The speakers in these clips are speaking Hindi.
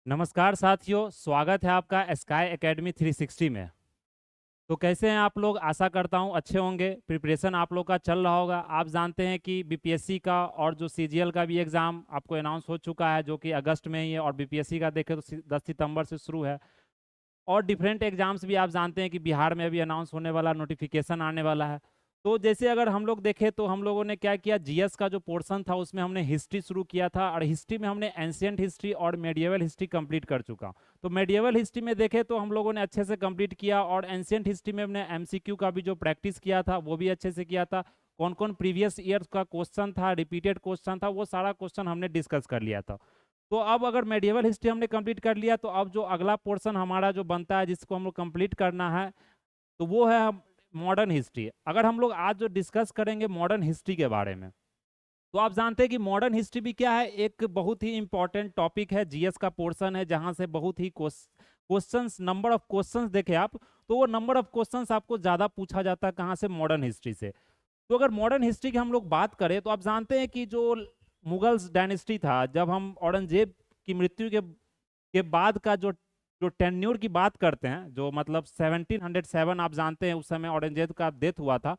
नमस्कार साथियों, स्वागत है आपका स्काई एकेडमी 360 में। तो कैसे हैं आप लोग? आशा करता हूं अच्छे होंगे। प्रिपरेशन आप लोग का चल रहा होगा। आप जानते हैं कि बीपीएससी का और जो सीजीएल का भी एग्ज़ाम आपको अनाउंस हो चुका है, जो कि अगस्त में ही है, और बीपीएससी का देखें तो 10 सितंबर से शुरू है। और डिफरेंट एग्जाम्स भी आप जानते हैं कि बिहार में अभी अनाउंस होने वाला, नोटिफिकेशन आने वाला है। तो जैसे अगर हम लोग देखें तो हम लोगों ने क्या किया, जीएस का जो पोर्शन था उसमें हमने हिस्ट्री शुरू किया था, और हिस्ट्री में हमने एंशियंट हिस्ट्री और मेडिएवल हिस्ट्री कंप्लीट कर चुका हूं। तो मेडिएवल हिस्ट्री में देखें तो हम लोगों ने अच्छे से कंप्लीट किया, और एंशियंट हिस्ट्री में हमने एमसीक्यू का भी जो प्रैक्टिस किया था वो भी अच्छे से किया था। कौन कौन प्रीवियस ईयर का क्वेश्चन था, रिपीटेड क्वेश्चन था, वो सारा क्वेश्चन हमने डिस्कस कर लिया था। तो अब अगर मेडिएवल हिस्ट्री हमने कंप्लीट कर लिया, तो अब जो अगला पोर्शन हमारा जो बनता है जिसको हम लोग कंप्लीट करना है, तो वो है मॉडर्न हिस्ट्री। अगर हम लोग आज जो डिस्कस करेंगे मॉडर्न हिस्ट्री के बारे में, तो आप जानते हैं कि मॉडर्न हिस्ट्री भी क्या है, एक बहुत ही इंपॉर्टेंट टॉपिक है, जीएस का पोर्शन है, जहां से बहुत ही क्वेश्चंस, नंबर ऑफ क्वेश्चंस देखें आप, तो वो नंबर ऑफ क्वेश्चंस आपको ज्यादा पूछा जाता है कहाँ से, मॉडर्न हिस्ट्री से। तो अगर मॉडर्न हिस्ट्री की हम लोग बात करें तो आप जानते हैं कि जो मुगल्स डायनेस्टी था, जब हम औरंगजेब की मृत्यु के बाद का जो जो टेन्योर की बात करते हैं, जो मतलब 1707, आप जानते हैं उस समय औरंगजेब का डेथ हुआ था।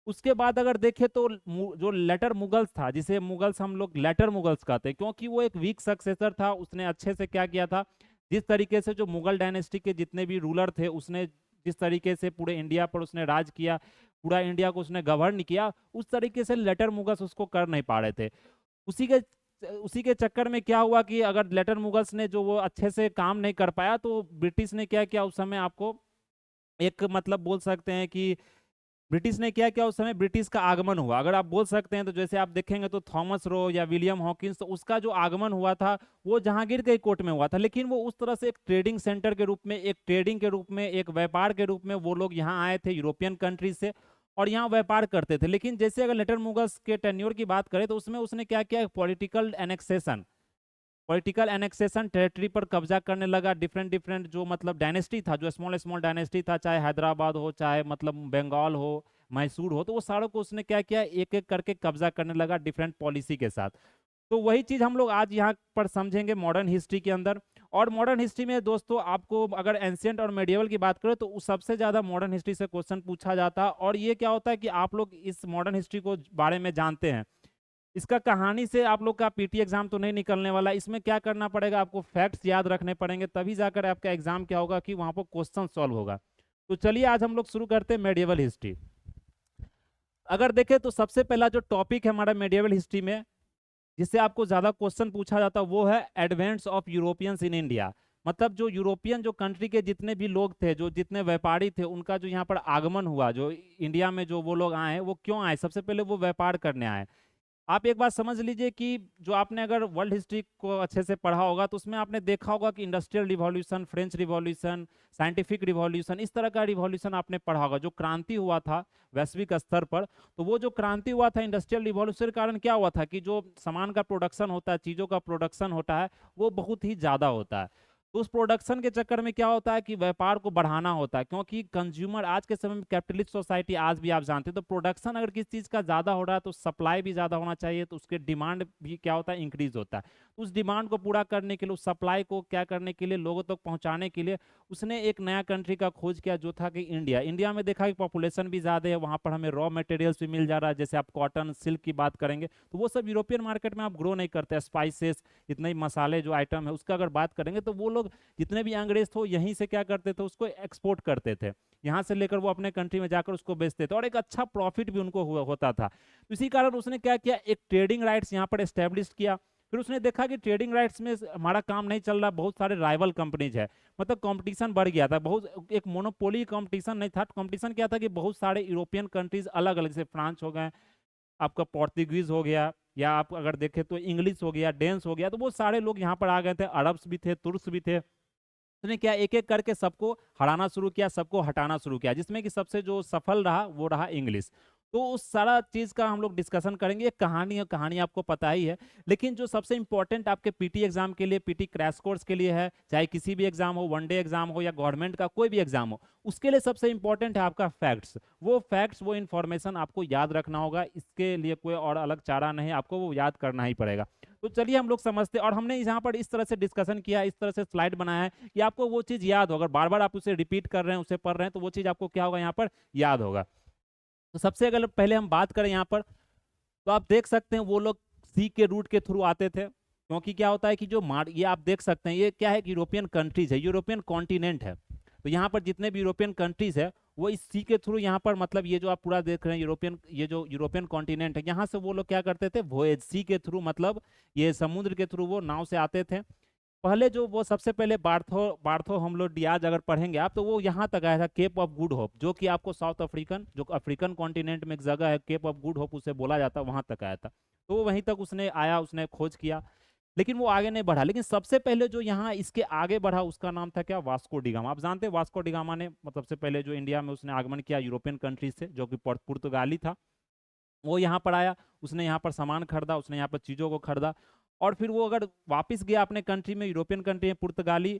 उसके बाद अगर देखें तो जो लेटर मुगल्स था, जिसे मुगल्स हम लोग लेटर मुगल्स कहते हैं, क्योंकि वो एक वीक सक्सेसर था। उसने अच्छे से क्या किया था, जिस तरीके से जो मुगल डायनेस्टी के जितने भी रूलर थे, उसने जिस तरीके से पूरे इंडिया पर उसने राज किया, पूरा इंडिया को उसने गवर्न किया, उस तरीके से लेटर मुगल्स उसको कर नहीं पा रहे थे। उसी के उसी के चक्कर में क्या हुआ कि अगर लेटर मुगल्स ने जो वो अच्छे से काम नहीं कर पाया, तो ब्रिटिश ने क्या किया उस समय, आपको एक मतलब बोल सकते हैं कि ब्रिटिश ने क्या किया उस समय, ब्रिटिश का आगमन हुआ, अगर आप बोल सकते हैं। तो जैसे आप देखेंगे तो थॉमस रो या विलियम हॉकिंस, तो उसका जो आगमन हुआ था वो जहांगीर के कोर्ट में हुआ था, लेकिन वो उस तरह से एक ट्रेडिंग सेंटर के रूप में, एक ट्रेडिंग के रूप में, एक व्यापार के रूप में वो लोग यहाँ आए थे यूरोपियन कंट्री से, और यहाँ व्यापार करते थे। लेकिन जैसे अगर लेटर मुगल्स के टेन्योर की बात करें, तो उसमें उसने क्या किया, पॉलिटिकल एनेक्सेशन, टेरिटरी पर कब्जा करने लगा। डिफरेंट डिफरेंट जो मतलब डायनेस्टी था, जो स्मॉल स्मॉल डायनेस्टी था, चाहे हैदराबाद हो, चाहे मतलब बंगाल हो, मैसूर हो, तो वो सारों को उसने क्या किया, एक एक करके कब्जा करने लगा डिफरेंट पॉलिसी के साथ। तो वही चीज हम लोग आज यहाँ पर समझेंगे मॉडर्न हिस्ट्री के अंदर। और मॉडर्न हिस्ट्री में दोस्तों, आपको अगर एंशियंट और मेडिएवल की बात करें, तो उस सबसे ज्यादा मॉडर्न हिस्ट्री से क्वेश्चन पूछा जाता है। और ये क्या होता है कि आप लोग इस मॉडर्न हिस्ट्री को बारे में जानते हैं, इसका कहानी से आप लोग का पीटी एग्जाम तो नहीं निकलने वाला। इसमें क्या करना पड़ेगा, आपको फैक्ट्स याद रखने पड़ेंगे, तभी जाकर आपका एग्जाम क्या होगा कि वहां पर क्वेश्चन सॉल्व होगा। तो चलिए आज हम लोग शुरू करते हैं मेडिएवल हिस्ट्री। अगर देखें तो सबसे पहला जो टॉपिक है हमारा मेडिएवल हिस्ट्री में, जिससे आपको ज्यादा क्वेश्चन पूछा जाता है, वो है advents of Europeans in India. मतलब जो यूरोपियन जो कंट्री के जितने भी लोग थे, जो जितने व्यापारी थे, उनका जो यहाँ पर आगमन हुआ, जो इंडिया में जो वो लोग आए हैं, वो क्यों आए? सबसे पहले वो व्यापार करने आए। आप एक बात समझ लीजिए कि जो आपने अगर वर्ल्ड हिस्ट्री को अच्छे से पढ़ा होगा, तो उसमें आपने देखा होगा कि industrial revolution, French revolution, scientific revolution, इस तरह का रिवॉल्यूशन आपने पढ़ा होगा, जो क्रांति हुआ था वैश्विक स्तर पर। तो वो जो क्रांति हुआ था इंडस्ट्रियल रिवॉल्यूशन के कारण, क्या हुआ था कि जो सामान का प्रोडक्शन होता है, चीज़ों का प्रोडक्शन होता है, वो बहुत ही ज़्यादा होता है। तो उस प्रोडक्शन के चक्कर में क्या होता है कि व्यापार को बढ़ाना होता है, क्योंकि कंज्यूमर आज के समय में कैपिटलिस्ट सोसाइटी, आज भी आप जानते हैं, तो प्रोडक्शन अगर किसी चीज़ का ज़्यादा हो रहा है तो सप्लाई भी ज़्यादा होना चाहिए, तो उसके डिमांड भी क्या होता है, इंक्रीज होता है। तो उस डिमांड को पूरा करने के लिए, उस सप्लाई को क्या करने के लिए, लोगों तक पहुँचाने के लिए उसने एक नया कंट्री का खोज किया, जो था कि इंडिया। इंडिया में देखा कि पॉपुलेशन भी ज़्यादा है, वहाँ पर हमें रॉ मटेरियल्स भी मिल जा रहा है, जैसे आप कॉटन, सिल्क की बात करेंगे, तो वो सब यूरोपियन मार्केट में आप ग्रो नहीं करते। स्पाइसेस, जितने भी मसाले जो आइटम है उसका अगर बात करेंगे, तो वो लोग जितने भी अंग्रेज थे यहीं से क्या करते थे, उसको एक्सपोर्ट करते थे, यहाँ से लेकर वो अपने कंट्री में जाकर उसको बेचते थे, और एक अच्छा प्रॉफिट भी उनको होता था। तो इसी कारण उसने क्या किया, एक ट्रेडिंग राइट्स यहाँ पर एस्टेब्लिश किया। फिर उसने देखा कि ट्रेडिंग राइट्स में हमारा काम नहीं चल रहा, बहुत सारे राइवल कंपनीज है, मतलब कंपटीशन बढ़ गया था, बहुत एक मोनोपोली कंपटीशन नहीं था। कंपटीशन क्या था कि बहुत सारे यूरोपियन कंट्रीज अलग अलग, जैसे फ्रांस हो गए, आपका पोर्तुगीज हो गया, या आप अगर देखें तो इंग्लिश हो गया, डेंस हो गया, तो वो सारे लोग यहाँ पर आ गए थे, अरब्स भी थे, तुर्स भी थे। उसने क्या एक एक करके सबको हराना शुरू किया, सबको हटाना शुरू किया, जिसमें कि सबसे जो सफल रहा वो रहा इंग्लिश। तो उस सारा चीज का हम लोग डिस्कशन करेंगे। ये कहानी है, कहानी आपको पता ही है, लेकिन जो सबसे इंपॉर्टेंट आपके पीटी एग्जाम के लिए, पीटी क्रैश कोर्स के लिए है, चाहे किसी भी एग्जाम हो, वनडे एग्जाम हो या गवर्नमेंट का कोई भी एग्जाम हो, उसके लिए सबसे इंपॉर्टेंट है आपका फैक्ट्स। वो फैक्ट्स, वो इन्फॉर्मेशन आपको याद रखना होगा, इसके लिए कोई और अलग चारा नहीं, आपको वो याद करना ही पड़ेगा। तो चलिए हम लोग समझते हैं, और हमने यहाँ पर इस तरह से डिस्कशन किया, इस तरह से स्लाइड बनाया है कि आपको वो चीज़ याद होगा। बार बार आप उसे रिपीट कर रहे हैं, उसे पढ़ रहे हैं, तो वो चीज़ आपको क्या होगा, यहाँ पर याद होगा। तो सबसे अगर पहले हम बात करें यहाँ पर, तो आप देख सकते हैं वो लोग सी के रूट के थ्रू आते थे, क्योंकि क्या होता है कि जो ये आप देख सकते हैं, ये क्या है कि यूरोपियन कंट्रीज है, यूरोपियन कॉन्टिनेंट है। तो यहाँ पर जितने भी यूरोपियन कंट्रीज है वो इस सी के थ्रू यहाँ पर, मतलब ये जो आप पूरा देख रहे हैं यूरोपियन, ये जो यूरोपियन कॉन्टिनेंट है, यहाँ से वो लोग क्या करते थे, वोएज, सी के थ्रू, मतलब ये समुद्र के थ्रू वो नाव से आते थे। पहले जो वो सबसे पहले बार्थो बार्थो हम लोग डियाज अगर पढ़ेंगे आप, तो वो यहाँ तक आया था, केप ऑफ गुड होप, जो कि आपको साउथ अफ्रीकन, जो अफ्रीकन कॉन्टिनेंट में एक जगह है, केप ऑफ गुड होप उसे बोला जाता, वहां तक आया था। तो वो वहीं तक उसने आया, उसने खोज किया, लेकिन वो आगे नहीं बढ़ा। लेकिन सबसे पहले जो यहाँ इसके आगे बढ़ा, उसका नाम था क्या, वास्को डिगामा। आप जानते हैं वास्को डिगामा ने मतलब सबसे पहले जो इंडिया में उसने आगमन किया यूरोपियन कंट्रीज से, जो कि पुर्तगाली था। वो यहाँ पर आया, उसने यहाँ पर सामान खरीदा, उसने यहाँ पर चीज़ों को खरीदा, और फिर वो अगर वापस गया अपने कंट्री में, यूरोपियन कंट्री में, पुर्तगाली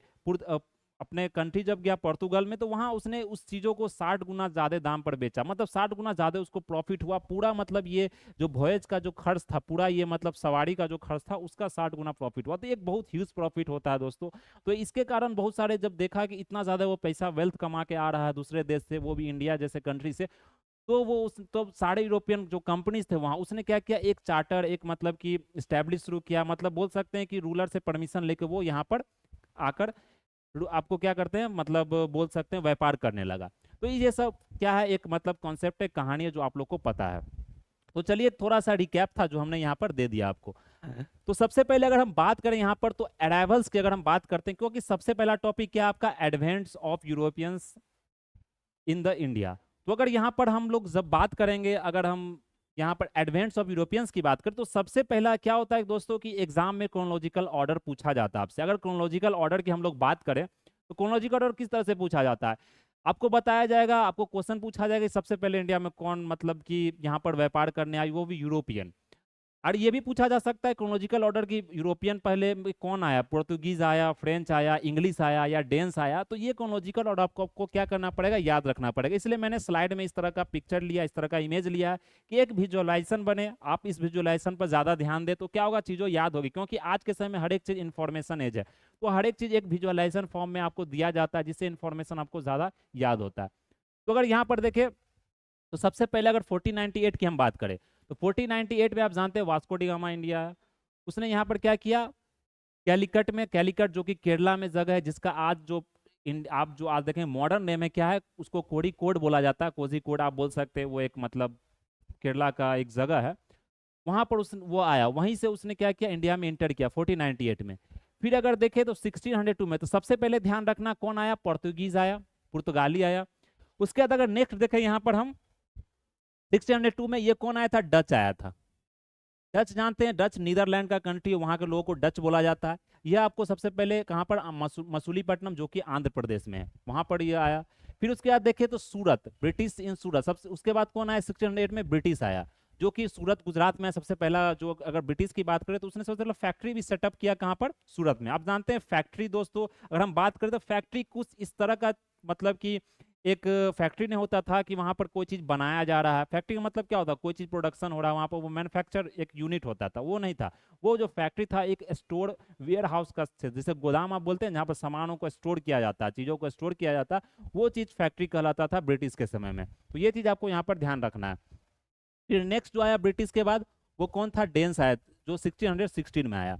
अपने कंट्री जब गया पोर्तुगल में, तो वहाँ उसने उस चीज़ों को 60 गुना ज़्यादा दाम पर बेचा, मतलब 60 गुना ज़्यादा उसको प्रॉफिट हुआ पूरा। मतलब ये जो वॉयज का जो खर्च था पूरा, ये मतलब सवारी का जो खर्च था उसका 60 गुना प्रॉफिट हुआ। तो एक बहुत ह्यूज प्रॉफिट होता है दोस्तों। तो इसके कारण बहुत सारे जब देखा कि इतना ज़्यादा वो पैसा वेल्थ कमा के आ रहा है दूसरे देश से, वो भी इंडिया जैसे कंट्री से, तो वो उस तो सारे यूरोपियन जो कंपनीज थे वहाँ, उसने क्या किया, एक चार्टर, एक मतलब कि स्टैब्लिश शुरू किया, मतलब बोल सकते हैं कि रूलर से परमिशन लेके वो यहाँ पर आकर आपको क्या करते हैं, मतलब बोल सकते हैं व्यापार करने लगा। तो ये सब क्या है, एक मतलब कॉन्सेप्ट है, कहानी है जो आप लोग को पता है। तो चलिए थोड़ा सा रिकैप था जो हमने यहाँ पर दे दिया आपको। तो सबसे पहले अगर हम बात करें यहाँ पर, तो अराइवल्स की अगर हम बात करते हैं, क्योंकि सबसे पहला टॉपिक क्या है आपका, advents of Europeans in the India. तो अगर यहाँ पर हम लोग जब बात करेंगे, अगर हम यहाँ पर एडवेंट्स ऑफ यूरोपियंस की बात करें, तो सबसे पहला क्या होता है दोस्तों कि एग्जाम में क्रोनोलॉजिकल ऑर्डर पूछा जाता है आपसे। अगर क्रोनोलॉजिकल ऑर्डर की हम लोग बात करें, तो क्रोनोलॉजिकल ऑर्डर किस तरह से पूछा जाता है, आपको बताया जाएगा, आपको क्वेश्चन पूछा जाएगा कि सबसे पहले इंडिया में कौन मतलब कि यहाँ पर व्यापार करने आई, वो भी यूरोपियन। और ये भी पूछा जा सकता है क्रोनोलॉजिकल ऑर्डर की, यूरोपियन पहले में कौन आया, पुर्तगीज आया, फ्रेंच आया, इंग्लिश आया या डेंस आया। तो ये क्रोनोलॉजिकल ऑर्डर आपको क्या करना पड़ेगा, याद रखना पड़ेगा। इसलिए मैंने स्लाइड में इस तरह का पिक्चर लिया, इस तरह का इमेज लिया कि एक विजुअलाइजेशन बने। आप इस विजुअलाइजेशन पर ज़्यादा ध्यान दें तो क्या होगा, चीज़ों याद होगी, क्योंकि आज के समय में हर एक चीज़ इन्फॉर्मेशन एज है। तो हर एक चीज़ एक विजुअलाइजेशन फॉर्म में आपको दिया जाता है, जिससे इन्फॉर्मेशन आपको ज़्यादा याद होता है। तो अगर यहाँ पर देखें, तो सबसे पहले अगर 1498 की हम बात करें, तो 1498 में आप जानते हैं वास्को डी गामा इंडिया है। उसने यहाँ पर क्या किया, कैलिकट में, कैलिकट जो कि केरला में जगह है, जिसका आज जो आप जो आज देखें मॉडर्न नेम है क्या है, उसको कोड़िकोड बोला जाता है, कोझिकोड आप बोल सकते हैं। वो एक मतलब केरला का एक जगह है, वहां पर वो आया, वहीं से उसने क्या किया, इंडिया में इंटर किया 1498 में। फिर अगर देखें तो 1602 में, तो सबसे पहले ध्यान रखना कौन आया, पोर्तुगीज आया, पुर्तगाली आया। उसके बाद अगर नेक्स्ट देखें यहाँ पर हम 1602 में, ये कौन आया था, डच आया था। डच जानते हैं, डच नीदरलैंड का कंट्री, वहां के लोगों को डच बोला जाता है। यह आपको सबसे पहले कहाँ पर, मसूलीपट्टनम, जो कि आंध्र प्रदेश में है, वहां पर यह आया। फिर उसके बाद देखें तो सूरत, ब्रिटिश इन सूरत, सबसे उसके बाद कौन आया, 1608 में ब्रिटिश आया, जो कि सूरत गुजरात में सबसे पहला। जो अगर ब्रिटिश की बात करें तो उसने सबसे पहले फैक्ट्री भी सेटअप किया, कहाँ पर, सूरत में। आप जानते हैं फैक्ट्री दोस्तों, अगर हम बात करें तो फैक्ट्री कुछ इस तरह का, मतलब कि एक फैक्ट्री नहीं होता था कि वहां पर कोई चीज बनाया जा रहा है। फैक्ट्री का मतलब क्या होता है, कोई चीज प्रोडक्शन हो रहा है वहां पर, वो मैन्युफैक्चर एक यूनिट होता था, वो नहीं था। वो जो फैक्ट्री था एक स्टोर वेयर हाउस का, जैसे गोदाम आप बोलते हैं, जहाँ पर सामानों को स्टोर किया जाता है, चीजों को स्टोर किया जाता है, वो चीज फैक्ट्री कहलाता था ब्रिटिश के समय में। तो ये चीज आपको यहाँ पर ध्यान रखना है। फिर नेक्स्ट जो आया ब्रिटिश के बाद, वो कौन था, डेंस आया, जो 1616 में आया।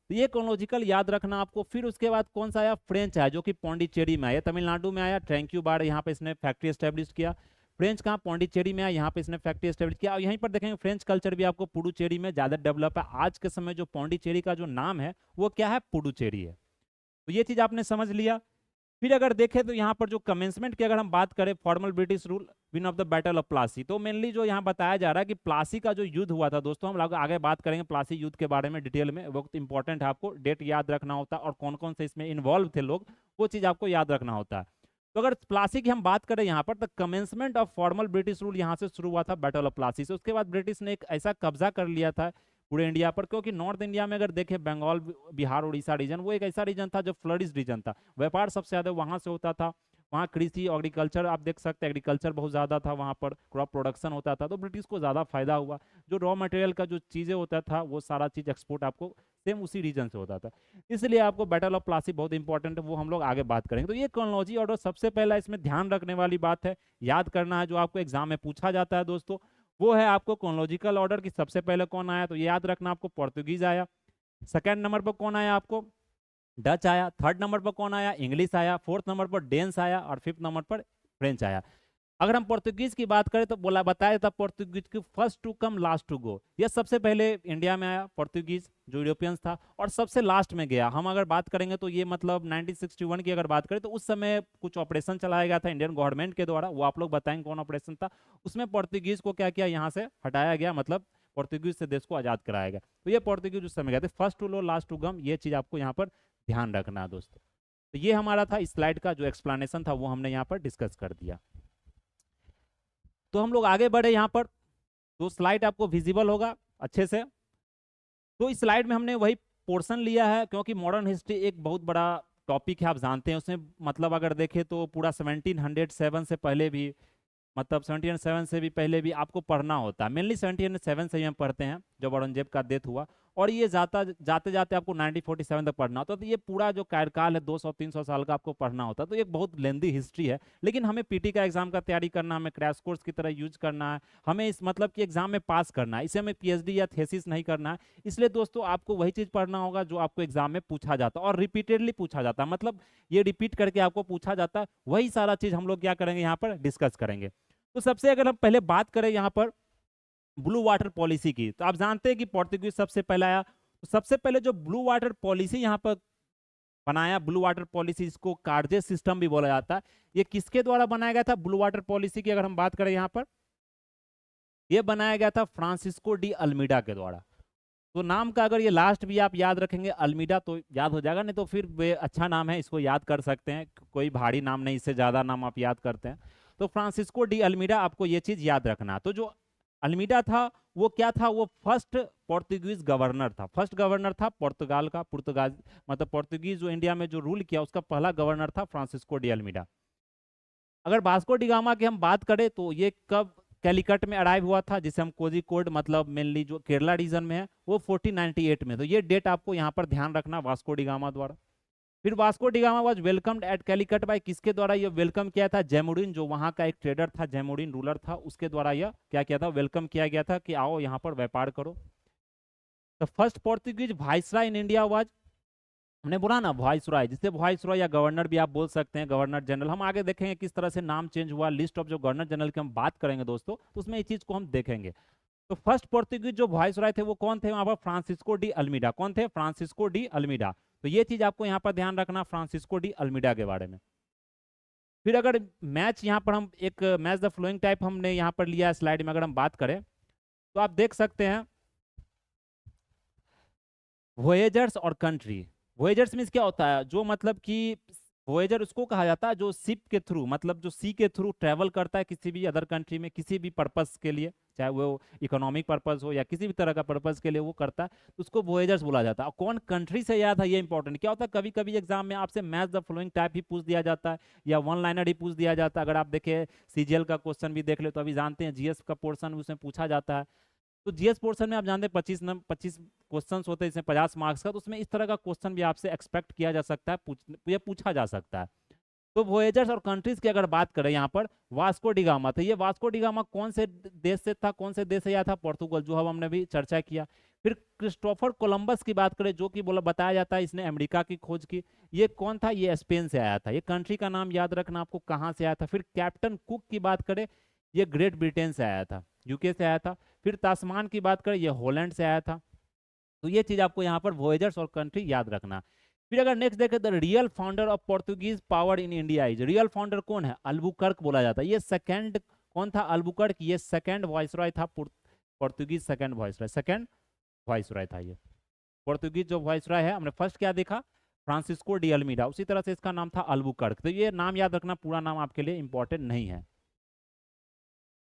तो ये क्रोनोलॉजिकल याद रखना आपको। फिर उसके बाद कौन सा आया, फ्रेंच आया, जो कि पौंडीचेरी में आया, तमिलनाडु में आया, थैंक यू बार, यहाँ पे इसने फैक्ट्री एस्टेब्लिश किया। फ्रेंच कहाँ, पौंडीचेरी में आया, यहाँ पे इसने फैक्ट्री एस्टेब्लिश किया। और यहीं पर देखेंगे फ्रेंच कल्चर भी आपको पुडुचेरी में ज़्यादा डेवलप है। आज के समय जो पौंडीचेरी का जो नाम है वो क्या है, पुडुचेरी है। तो ये चीज़ आपने समझ लिया। फिर अगर देखें तो यहाँ पर जो कमेंसमेंट की अगर हम बात करें, formal British rule, win of the battle of Plassey, तो मेनली जो यहाँ बताया जा रहा है कि प्लासी का जो युद्ध हुआ था दोस्तों, हम लोग आगे बात करेंगे प्लासी युद्ध के बारे में डिटेल में। वक्त इंपॉर्टेंट है, आपको डेट याद रखना होता है, और कौन कौन से इसमें इन्वॉल्व थे लोग, वो चीज़ आपको याद रखना होता है। तो अगर प्लासी की हम बात करें यहाँ पर, तो commencement of formal British rule यहाँ से शुरू हुआ था बैटल ऑफ प्लासी से। उसके बाद ब्रिटिश ने एक ऐसा कब्जा कर लिया था पूरे इंडिया पर, क्योंकि नॉर्थ इंडिया में अगर देखें बंगाल, बिहार, उड़ीसा रीजन, वो एक ऐसा रीजन था जो फ्लरिश रीजन था, व्यापार सबसे ज्यादा वहां से होता था। वहाँ कृषि, एग्रीकल्चर, आप देख सकते हैं एग्रीकल्चर बहुत ज़्यादा था, वहाँ पर क्रॉप प्रोडक्शन होता था, तो ब्रिटिश को ज़्यादा फायदा हुआ। जो रॉ मटेरियल का जो चीज़ें होता था वो सारा चीज़ एक्सपोर्ट आपको सेम उसी रीजन से होता था। इसलिए आपको बैटल ऑफ प्लासी बहुत इंपॉर्टेंट है, वो हम लोग आगे बात करेंगे। तो ये क्रोनोलॉजी ऑर्डर सबसे पहला इसमें ध्यान रखने वाली बात है, याद करना है, जो आपको एग्जाम में पूछा जाता है दोस्तों, वो है आपको क्रोनोलॉजिकल ऑर्डर की सबसे पहले कौन आया, तो ये याद रखना आपको पोर्तुगीज आया। सेकंड नंबर पर कौन आया आपको, डच आया। थर्ड नंबर पर कौन आया, इंग्लिश आया। फोर्थ नंबर पर डेंस आया और फिफ्थ नंबर पर फ्रेंच आया। अगर हम पोर्तुगीज की बात करें तो बोला बताया था पोर्तुगीज की first to come last to go, ये सबसे पहले इंडिया में आया पोर्तुगीज जो यूरोपियंस था, और सबसे लास्ट में गया। हम अगर बात करेंगे तो ये मतलब 1961 की अगर बात करें तो उस समय कुछ ऑपरेशन चलाया गया था इंडियन गवर्नमेंट के द्वारा, वो आप लोग बताएंगे कौन ऑपरेशन था। उसमें पोर्तुगीज को क्या किया, यहाँ से हटाया गया, मतलब पोर्तुगीज से देश को आजाद कराया गया। तो ये पोर्तुगीज उस समय गए थे। First to low last to come, ये चीज आपको यहाँ पर ध्यान रखना है दोस्तों। तो ये हमारा था इस स्लाइड का जो एक्सप्लेनेशन था, वो हमने यहाँ पर डिस्कस कर दिया। तो हम लोग आगे बढ़े यहाँ पर, तो स्लाइड आपको विजिबल होगा अच्छे से। तो इस स्लाइड में हमने वही पोर्शन लिया है, क्योंकि मॉडर्न हिस्ट्री एक बहुत बड़ा टॉपिक है, आप जानते हैं। उसमें मतलब अगर देखें तो पूरा 1707 से पहले भी, मतलब 1707 से भी पहले भी आपको पढ़ना होता है। मेनली 1707 से ही हम पढ़ते हैं जब औरंगजेब का डेथ हुआ, और ये जाते जाते आपको 1947 तक पढ़ना होता है। तो ये पूरा जो कार्यकाल है 200-300 साल का आपको पढ़ना होता है, तो ये बहुत लेंदी हिस्ट्री है। लेकिन हमें पीटी का एग्जाम का तैयारी करना, हमें क्रैश कोर्स की तरह यूज करना है, हमें इस मतलब कि एग्जाम में पास करना है, इसे हमें पीएचडी या थेसिस नहीं करना है। इसलिए दोस्तों आपको वही चीज पढ़ना होगा जो आपको एग्जाम में पूछा जाता है, और रिपीटेडली पूछा जाता है, मतलब ये रिपीट करके आपको पूछा जाता है। वही सारा चीज हम लोग क्या करेंगे यहाँ पर डिस्कस करेंगे। तो सबसे अगर हम पहले बात करें यहाँ पर ब्लू वाटर पॉलिसी की, तो आप जानते हैं कि पोर्तुगीज सबसे पहला आया। तो सबसे पहले जो ब्लू वाटर पॉलिसी यहाँ पर बनाया, ब्लू वाटर पॉलिसी, इसको कार्जे सिस्टम भी बोला जाता है, ये किसके द्वारा बनाया गया था ब्लू वाटर पॉलिसी की अगर हम बात करें यहाँ पर, ये बनाया गया था फ्रांसिस्को डी अल्मीडा के द्वारा। तो नाम का अगर ये लास्ट भी आप याद रखेंगे अल्मीडा तो याद हो जाएगा, नहीं तो फिर वे अच्छा नाम है, इसको याद कर सकते हैं, कोई भारी नाम नहीं, इससे ज्यादा नाम आप याद करते हैं। तो फ्रांसिस्को डी अल्मीडा, आपको ये चीज याद रखना। तो जो अल्मीडा था वो क्या था, वो फर्स्ट पोर्तुगीज गवर्नर था, फर्स्ट गवर्नर था पुर्तगाल का, पुर्तगाल मतलब पोर्तुगीज जो इंडिया में जो रूल किया उसका पहला गवर्नर था फ्रांसिस्को डी अल्मीडा। अगर वास्को डी गामा की हम बात करें तो ये कब कैलिकट में अराइव हुआ था, जिसे हम कोझिकोड मतलब मेनली जो केरला रीजन में है, वो 1498 में। तो ये डेट आपको यहाँ पर ध्यान रखना, वास्को डी गामा द्वारा। फिर Vasco da Gama was welcomed at Calicut by, किसके द्वारा ये वेलकम किया था, जैमुडीन, जो वहां का एक ट्रेडर था, जैमुडीन रूलर था, उसके द्वारा यह क्या किया था, वेलकम किया गया था कि आओ यहाँ पर व्यापार करो। The first Portuguese viceroy in India was, हमने बोला ना वाइसराय, जिसे वाइसराय या गवर्नर भी आप बोल सकते हैं, गवर्नर जनरल। हम आगे देखेंगे किस तरह से नाम चेंज हुआ, लिस्ट ऑफ जो गवर्नर जनरल की हम बात करेंगे दोस्तों, तो उसमें इस चीज को हम देखेंगे। तो फर्स्ट पोर्तुगीज जो वाइसराय थे वो कौन थे वहां पर, फ्रांसिस्को डी अल्मीडा। कौन थे, फ्रांसिस्को डी अल्मीडा। तो ये चीज आपको यहाँ पर ध्यान रखना, फ्रांसिस्को डी अल्मीडा के बारे में। फिर अगर मैच यहाँ पर हम एक मैच द फ्लोइंग टाइप हमने यहाँ पर लिया स्लाइड में, अगर हम बात करें तो आप देख सकते हैं वोएजर्स और कंट्री। वोएजर्स मीन्स क्या होता है, जो मतलब कि वोएजर उसको कहा जाता है जो शिप के थ्रू, मतलब जो सी के थ्रू ट्रेवल करता है किसी भी अदर कंट्री में, किसी भी पर्पस के लिए, चाहे वो इकोनॉमिक पर्पस हो या किसी भी तरह का पर्पस के लिए वो करता है, तो उसको वोएजर्स बोला जाता है। और कौन कंट्री से याद है, ये इंपॉर्टेंट क्या होता है, कभी कभी एग्जाम में आपसे मैच द फॉलोइंग टाइप ही पूछ दिया जाता है, या वन लाइनर ही पूछ दिया जाता है। अगर आप देखें सीजीएल का क्वेश्चन भी देख ले, तो अभी जानते हैं जीएस का पोर्सन उसमें पूछा जाता है। तो जीएस पोर्शन में आप जानते हैं 25 क्वेश्चंस होते हैं, इसमें 50 मार्क्स का, तो उसमें इस तरह का क्वेश्चन भी आपसे एक्सपेक्ट किया जा सकता है, ये पूछा जा सकता है। तो वोएजर्स और कंट्रीज की अगर बात करें यहाँ पर, वास्को डी गामा, तो ये वास्को डी गामा कौन से देश से था, कौन से देश से आया था, पोर्तुगल, जो हमने भी चर्चा किया। फिर क्रिस्टोफर कोलंबस की बात करें, जो कि बोला बताया जाता है इसने अमेरिका की खोज की, ये कौन था, ये स्पेन से आया था। ये कंट्री का नाम याद रखना आपको कहाँ से आया था। फिर कैप्टन कुक की बात करें, ये ग्रेट ब्रिटेन से आया था, यूके से आया था। फिर तास्मान की बात करें, ये हॉलैंड से आया था। तो ये चीज आपको यहाँ पर वोएजर्स और कंट्री याद रखना। फिर अगर नेक्स्ट देखें, the real founder of Portuguese power in India is, real founder कौन है, अल्बुकर्क बोला जाता है। ये सेकंड कौन था, अल्बुकर्क, ये सेकंड वाइसरॉय था, Portuguese second viceroy, second viceroy था ये। पोर्तुगीज जो वाइसरॉय है, हमने फर्स्ट क्या देखा, फ्रांसिस्को डी अल्मीडा, उसी तरह से इसका नाम था अल्बुकर्क। तो ये नाम याद रखना, पूरा नाम आपके लिए इंपॉर्टेंट नहीं है।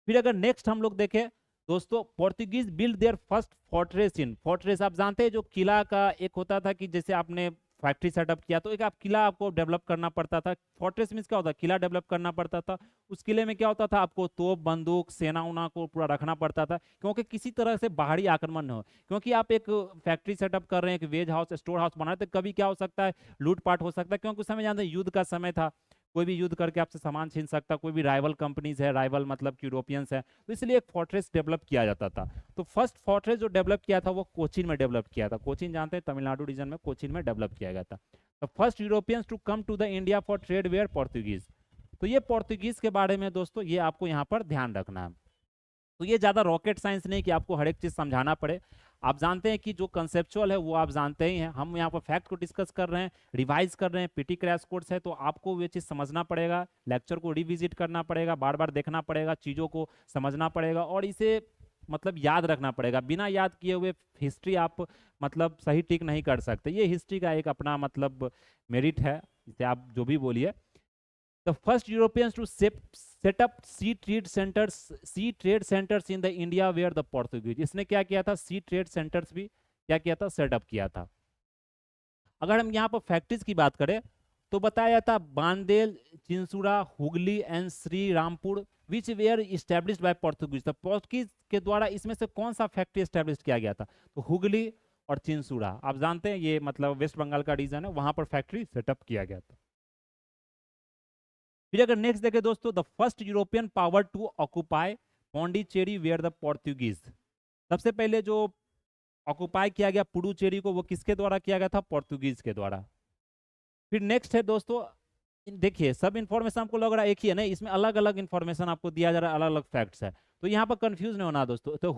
फिर अगर नेक्स्ट हम लोग देखें दोस्तों, Portuguese build their first fortress in, fortress आप जानते हैं जो किला का एक होता था कि जैसे आपने फैक्ट्री सेटअप किया तो एक आप किला आपको डेवलप करना पड़ता था। फोर्ट्रेस मींस क्या होता है, किला डेवलप करना पड़ता था। उस किले में क्या होता था, आपको तोप बंदूक सेना उना को पूरा रखना पड़ता था, क्योंकि किसी तरह से बाहरी आक्रमण न हो। क्योंकि आप एक फैक्ट्री सेटअप कर रहे हैं, एक वेज हाउस स्टोर हाउस बना रहे हैं, तो कभी क्या हो सकता है, लूटपाट हो सकता है। क्योंकि उस समय जानते हैं युद्ध का समय था, कोई भी युद्ध करके आपसे सामान छीन सकता, कोई भी राइवल कंपनीज है, राइवल मतलब यूरोपियंस है, तो इसलिए एक फोर्ट्रेस डेवलप किया जाता था। तो फर्स्ट फोर्ट्रेस जो डेवलप किया था वो कोचीन में डेवलप किया था। कोचीन जानते हैं तमिलनाडु रीजन में, कोचीन में डेवलप किया गया था। The first Europeans to come to the India for trade were Portuguese. तो ये पोर्तुगीज के बारे में दोस्तों ये आपको यहाँ पर ध्यान रखना है। तो ये ज़्यादा रॉकेट साइंस नहीं कि आपको हर एक चीज़ समझाना पड़े। आप जानते हैं कि जो कंसेप्चुअल है वो आप जानते ही हैं। हम यहाँ पर फैक्ट को डिस्कस कर रहे हैं, रिवाइज कर रहे हैं, पीटी क्रैश कोर्स है, तो आपको ये चीज़ समझना पड़ेगा, लेक्चर को रिविजिट करना पड़ेगा, बार बार देखना पड़ेगा, चीज़ों को समझना पड़ेगा और इसे मतलब याद रखना पड़ेगा। बिना याद किए हुए हिस्ट्री आप मतलब सही टिक नहीं कर सकते। ये हिस्ट्री का एक अपना मतलब मेरिट है, इसे आप जो भी बोलिए। The first Europeans to set up sea trade centers in the India were the Portuguese। इसने क्या किया था, sea trade centers भी क्या किया था, सेटअप किया था। अगर हम यहाँ पर फैक्ट्रीज की बात करें तो बताया जाता Bandel, Chinsurah, Hooghly and Shrirampur which were established by Portuguese. तो पोर्तुगीज के द्वारा इसमें से कौन सा फैक्ट्री एस्टेब्लिश किया गया था, तो हुगली और चिंसुरा, आप जानते हैं ये मतलब वेस्ट बंगाल का रीजन है, वहां पर फैक्ट्री सेटअप किया गया था। फिर अगर नेक्स्ट देखें दोस्तों, the first European power to occupy Pondicherry were the Portuguese. सबसे पहले जो ऑक्युपाई किया गया पुडुचेरी को, वो किसके द्वारा किया गया था, पोर्तुगीज के द्वारा। फिर नेक्स्ट है दोस्तों, देखिए सब इन्फॉर्मेशन आपको लग रहा है एक ही है ना, इसमें अलग अलग इन्फॉर्मेशन आपको दिया जा रहा है, अलग अलग फैक्ट्स है, तो यहाँ पर कंफ्यूज नहीं होना दोस्तों। तो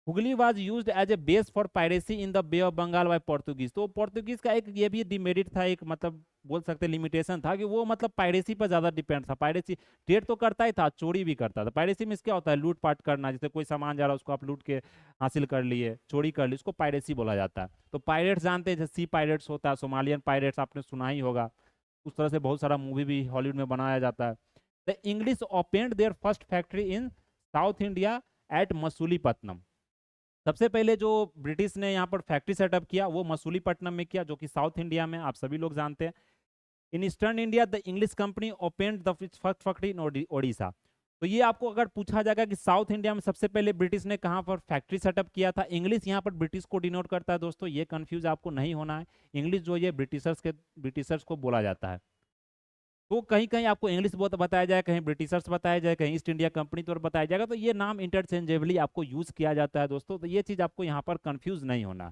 Hooghly was used as a base for piracy in the Bay of Bengal by Portuguese. तो पोर्तुगीज का एक ये भी डिमेरिट था, एक मतलब बोल सकते लिमिटेशन था कि वो मतलब पायरेसी पर ज्यादा डिपेंड था। पायरेसी ट्रेड तो करता ही था, चोरी भी करता था। पायरेसी में क्या होता है, लूट पाट करना, जैसे कोई सामान जा रहा है उसको आप लूट के हासिल कर लिए, चोरी कर ली, उसको पायरेसी बोला जाता है। तो पायरेट्स जानते हैं, जैसे सी पायरेट्स होता है, सोमालियन पायरेट्स आपने सुना ही होगा, उस तरह से बहुत सारा मूवी भी हॉलीवुड में बनाया जाता है। The English opened their first factory in South India at Masulipatnam. सबसे पहले जो ब्रिटिश ने यहाँ पर फैक्ट्री सेटअप किया वो मसूलीपट्टनम में किया, जो कि साउथ इंडिया में आप सभी लोग जानते हैं। In eastern India the English company opened the first factory इन ओडिशा। तो ये आपको अगर पूछा जाएगा कि साउथ इंडिया में सबसे पहले ब्रिटिश ने कहाँ पर फैक्ट्री सेटअप किया था, इंग्लिश यहाँ पर ब्रिटिश को डिनोट करता है दोस्तों, ये कंफ्यूज आपको नहीं होना है। इंग्लिश जो ये ब्रिटिशर्स को बोला जाता है। तो कहीं कहीं आपको इंग्लिश बहुत बताया जाए, कहीं ब्रिटिशर्स बताया जाए, कहीं ईस्ट इंडिया कंपनी तो बताया जाएगा, तो ये नाम इंटरचेंजेबली आपको यूज किया जाता है दोस्तों। तो ये चीज आपको यहाँ पर कंफ्यूज नहीं होना।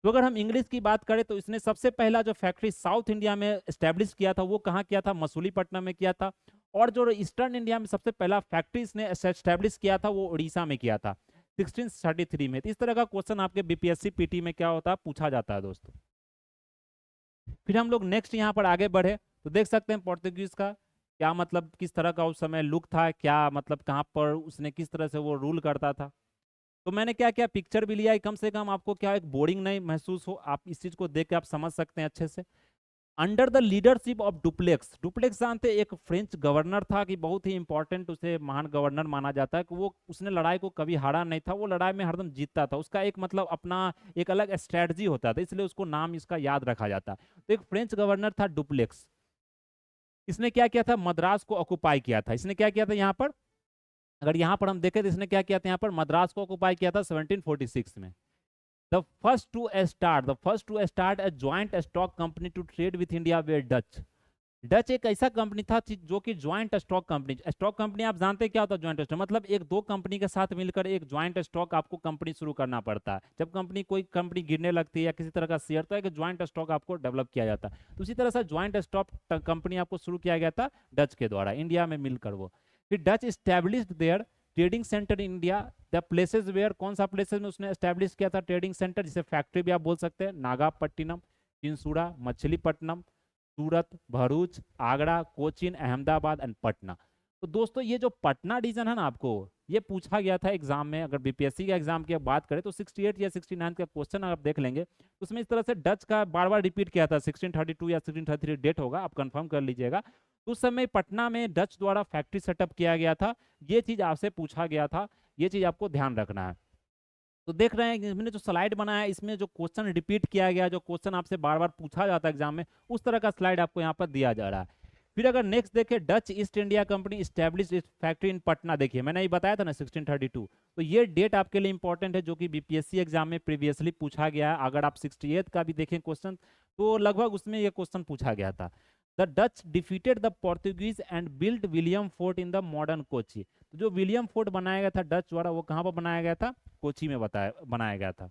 तो अगर हम इंग्लिश की बात करें तो इसने सबसे पहला जो फैक्ट्री साउथ इंडिया में एस्टेब्लिश किया था वो कहाँ किया था, मसूलीपट्टनम में किया था। और जो ईस्टर्न इंडिया में सबसे पहला फैक्ट्री इसने एस्टेब्लिश किया था वो उड़ीसा में किया था 1633 में। इस तरह का क्वेश्चन आपके बीपीएससी पीटी में क्या होता है, पूछा जाता है दोस्तों। फिर हम लोग नेक्स्ट यहाँ पर आगे बढ़े तो देख सकते हैं पोर्तुगीज का क्या मतलब, किस तरह का उस समय लुक था, क्या मतलब कहाँ पर उसने किस तरह से वो रूल करता था। तो मैंने क्या क्या पिक्चर भी लिया है, कम से कम आपको क्या एक बोरिंग नहीं महसूस हो, आप इस चीज को देख के आप समझ सकते हैं अच्छे से। Under the leadership of duplex, duplex जानते हैं एक फ्रेंच गवर्नर था कि बहुत ही इंपॉर्टेंट, उसे महान गवर्नर माना जाता है कि वो उसने लड़ाई को कभी हारा नहीं था, वो लड़ाई में हरदम जीतता था। उसका एक मतलब अपना एक अलग स्ट्रेटजी होता था, इसलिए उसको नाम इसका याद रखा जाता है। तो एक फ्रेंच गवर्नर था डुप्लेक्स, इसने क्या किया था, मद्रास को ऑक्युपाई किया था। इसने क्या किया था यहाँ पर, अगर यहाँ पर हम देखें तो इसने क्या किया था, यहाँ पर मद्रास को ऑक्युपाई किया था 1746 में। The first to start a joint stock company to trade with India were Dutch. Dutch एक ऐसा कंपनी था जो कि ज्वाइंट स्टॉक कंपनी आप जानते हैं क्या होता है, ज्वाइंट स्टॉक मतलब एक दो कंपनी के साथ मिलकर एक ज्वाइंट स्टॉक आपको कंपनी शुरू करना पड़ता है। जब कोई कंपनी गिरने लगती है या किसी तरह का शेयर, तो एक ज्वाइंट स्टॉक आपको डेवलप किया जाता है। तो उसी तरह से ज्वाइंट स्टॉक कंपनी आपको शुरू किया गया था डच के द्वारा, इंडिया में मिलकर वो। फिर Dutch established their trading centre in India, the places were, कौन सा प्लेसेज में उसने एस्टेब्लिश किया था ट्रेडिंग सेंटर, जिसे फैक्ट्री भी आप बोल सकते हैं, नागापट्टिनम, चिंसुरा, मछलीपट्टनम, सूरत, भरूच, आगरा, कोचीन, अहमदाबाद एंड पटना। तो दोस्तों ये जो पटना रीजन है ना, आपको ये पूछा गया था एग्जाम में। अगर बीपीएससी के एग्जाम की बात करें तो 68 या 69 का क्वेश्चन आप देख लेंगे, तो उसमें इस तरह से डच का बार बार रिपीट किया था। 1632 या 1633 डेट होगा, आप कंफर्म कर लीजिएगा। तो उस समय पटना में डच द्वारा फैक्ट्री सेटअप किया गया था, ये चीज आपसे पूछा गया था, ये चीज आपको ध्यान रखना है। तो देख रहे हैं कि मैंने जो स्लाइड बनाया है, इसमें जो क्वेश्चन रिपीट किया गया, जो क्वेश्चन आपसे बार बार पूछा जाता है एग्जाम में, उस तरह का स्लाइड आपको यहाँ पर दिया जा रहा है। फिर अगर नेक्स्ट देखें, Dutch east India company establish it's factory in Patna. देखिए मैंने ये बताया था ना 1632, तो ये डेट आपके लिए इंपॉर्टेंट है, जो कि बीपीएससी एग्जाम में प्रीवियसली पूछा गया है। अगर आप 68 का भी देखें क्वेश्चन, तो लगभग उसमें ये क्वेश्चन पूछा गया था। The Dutch defeated the Portuguese and build William fort in the modern Kochi. तो जो विलियम फोर्ट बनाया गया था डच द्वारा, वो कहाँ पर बनाया गया था? कोची में बनाया गया था।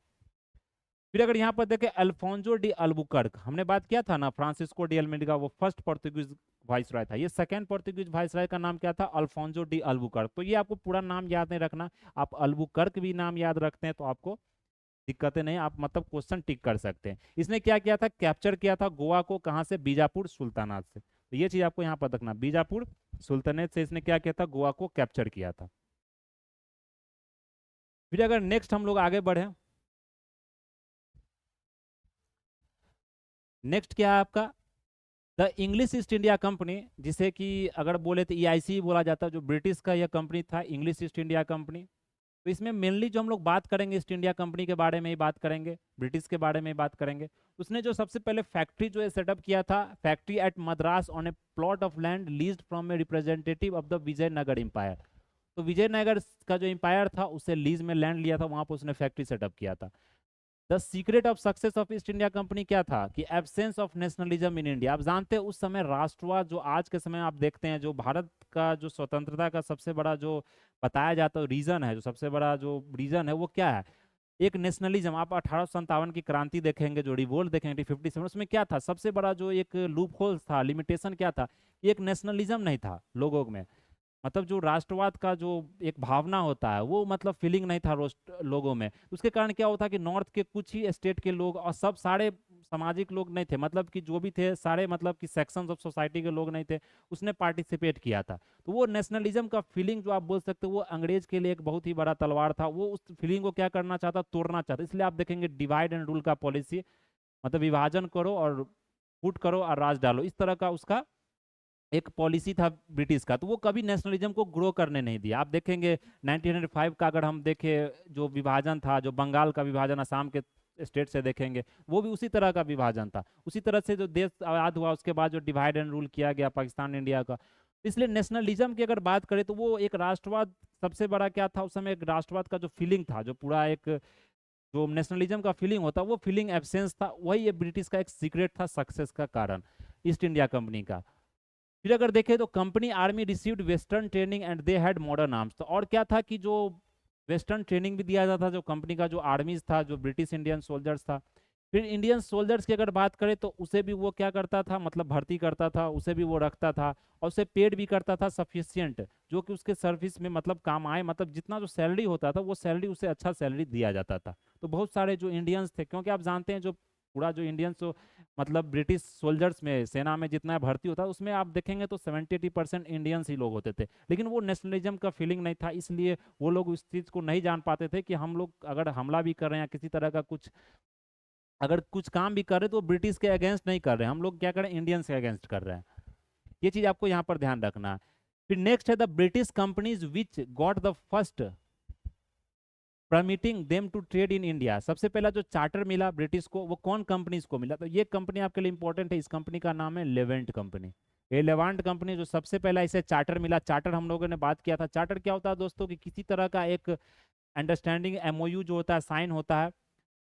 फिर अगर यहाँ पर देखें, अल्फोंसो डी अल्बुकर्क, हमने बात किया था ना फ्रांसिस्को डी अल्मेडा, वो फर्स्ट पोर्तुगीज वाइसराय था। ये सेकंड पोर्तुगीज वाइसराय का नाम क्या था? Alfonso de Albuquerque. तो ये आपको पूरा नाम याद नहीं रखना, आप अल्बुकर्क भी नाम याद रखते हैं तो आपको दिक्कतें नहीं, आप मतलब क्वेश्चन टिक कर सकते हैं। इसने क्या किया था? कैप्चर किया था गोवा को, कहाँ से? बीजापुर सुल्तानात से। तो ये चीज आपको यहाँ पर रखना, बीजापुर सुल्तानेत से इसने क्या किया था? गोवा को कैप्चर किया था। फिर अगर नेक्स्ट हम लोग आगे बढ़े, नेक्स्ट क्या है आपका? The English East India company, जिसे कि अगर बोले तो ईआईसी बोला जाता है, जो ब्रिटिश का यह कंपनी था, इंग्लिश ईस्ट इंडिया कंपनी। तो इसमें मेनली जो हम लोग बात करेंगे ईस्ट इंडिया कंपनी के बारे में ही बात करेंगे, ब्रिटिश के बारे में ही बात करेंगे। उसने जो सबसे पहले फैक्ट्री जो है सेटअप किया था, factory at Madras on a plot of land leased from a representative of the Vijayanagar empire. तो विजयनगर का जो एम्पायर था, उससे लीज में लैंड लिया था, वहां पर उसने फैक्ट्री सेटअप किया था। The secret of success of East India company क्या था? कि absence of nationalism in India. आप जानते हैं उस समय राष्ट्रवाद, जो आज के समय आप देखते हैं, जो भारत का जो स्वतंत्रता का सबसे बड़ा जो बताया जाता है रीजन है, जो सबसे बड़ा जो रीजन है, वो क्या है? एक नेशनलिज्म। आप 1857 की क्रांति देखेंगे, जो रिवोल्ट देखेंगे 57, उसमें क्या था? सबसे बड़ा जो एक लूप होल था, लिमिटेशन क्या था? एक नेशनलिज्म नहीं था लोगों में, मतलब जो राष्ट्रवाद का जो एक भावना होता है, वो मतलब फीलिंग नहीं था लोगों में। उसके कारण क्या होता कि नॉर्थ के कुछ ही स्टेट के लोग और सब सारे सामाजिक लोग नहीं थे, मतलब कि जो भी थे सारे मतलब कि सेक्शंस ऑफ सोसाइटी के लोग नहीं थे, उसने पार्टिसिपेट किया था। तो वो नेशनलिज्म का फीलिंग जो आप बोल सकते हो, वो अंग्रेज के लिए एक बहुत ही बड़ा तलवार था। वो उस फीलिंग को क्या करना चाहता? तोड़ना चाहता। इसलिए आप देखेंगे डिवाइड एंड रूल का पॉलिसी, मतलब विभाजन करो और फूट करो और राज डालो, इस तरह का उसका एक पॉलिसी था ब्रिटिश का। तो वो कभी नेशनलिज्म को ग्रो करने नहीं दिया। आप देखेंगे 1905 का अगर हम देखें जो विभाजन था, जो बंगाल का विभाजन असम के स्टेट से देखेंगे, वो भी उसी तरह का विभाजन था। उसी तरह से जो देश आजाद हुआ उसके बाद जो डिवाइड एंड रूल किया गया पाकिस्तान इंडिया का। इसलिए नेशनलिज्म की अगर बात करें तो वो एक राष्ट्रवाद सबसे बड़ा क्या था उस समय? एक राष्ट्रवाद का जो फीलिंग था, जो पूरा एक जो नेशनलिज्म का फीलिंग होता, वो फीलिंग एब्सेंस था। वही ये ब्रिटिश का एक सीक्रेट था सक्सेस का कारण, ईस्ट इंडिया कंपनी का। फिर अगर देखें तो company army received western training and they had modern arms. तो और क्या था कि जो वेस्टर्न ट्रेनिंग भी दिया जाता था, जो कंपनी का जो आर्मीज था, जो ब्रिटिश इंडियन सोल्जर्स था। फिर इंडियन सोल्जर्स की अगर बात करें तो उसे भी वो क्या करता था? मतलब भर्ती करता था, उसे भी वो रखता था और उसे पेड भी करता था सफिशियंट, जो कि उसके सर्विस में मतलब काम आए। मतलब जितना जो सैलरी होता था, वो सैलरी उसे अच्छा सैलरी दिया जाता था। तो बहुत सारे जो इंडियंस थे, क्योंकि आप जानते हैं जो पूरा जो इंडियंस मतलब ब्रिटिश सोल्जर्स में, सेना में जितना भर्ती होता है, उसमें आप देखेंगे तो 70-80% इंडियंस ही लोग होते थे। लेकिन वो नेशनलिज्म का फीलिंग नहीं था, इसलिए वो लोग उस चीज़ को नहीं जान पाते थे कि हम लोग अगर हमला भी कर रहे हैं या किसी तरह का कुछ अगर कुछ काम भी कर रहे हैं तो ब्रिटिश के अगेंस्ट नहीं कर रहे हैं, हम लोग क्या कर रहे हैं? इंडियंस के अगेंस्ट कर रहे हैं। ये चीज़ आपको यहाँ पर ध्यान रखना है। फिर नेक्स्ट है the British companies which got the first permitting them to trade in India. सबसे पहला जो चार्टर मिला ब्रिटिश को, वो कौन कंपनीज को मिला? तो ये कंपनी आपके लिए इंपॉर्टेंट है। इस कंपनी का नाम है लेवेंट कंपनी। ये लेवांट कंपनी जो सबसे पहला इसे चार्टर मिला। चार्टर हम लोगों ने बात किया था। चार्टर क्या होता है दोस्तों? कि किसी तरह का एक अंडरस्टैंडिंग, एमओयू जो होता है, साइन होता है,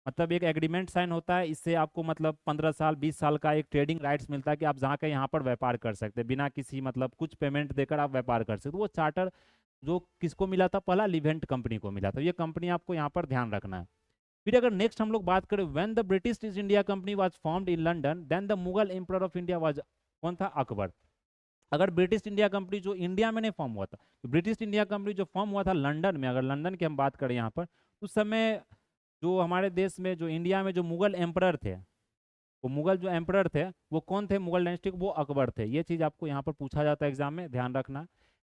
मतलब एक एग्रीमेंट साइन होता है। इससे आपको मतलब 15 साल 20 साल का एक ट्रेडिंग राइट्स मिलता है कि आप जहाँ के यहाँ पर व्यापार कर सकते हैं बिना किसी मतलब कुछ पेमेंट देकर आप व्यापार कर सकते हैं। तो वो चार्टर जो किसको मिला था? पहला लिवेंट कंपनी को मिला था। ये कंपनी आपको यहाँ पर ध्यान रखना है। फिर अगर नेक्स्ट हम लोग बात करें, when the British East India Company was formed in London then the Mughal emperor of India was, कौन था? अकबर। अगर ब्रिटिश इंडिया कंपनी जो इंडिया में नहीं फॉर्म हुआ था, तो ब्रिटिश इंडिया कंपनी जो फॉर्म हुआ था लंदन में, अगर लंदन की हम बात करें यहाँ पर, उस समय जो हमारे देश में, जो इंडिया में जो मुगल एम्परर थे, वो मुगल जो एम्परर थे वो कौन थे? मुगल डायनेस्टी, वो अकबर थे। ये चीज़ आपको यहाँ पर पूछा जाता है एग्जाम में, ध्यान रखना।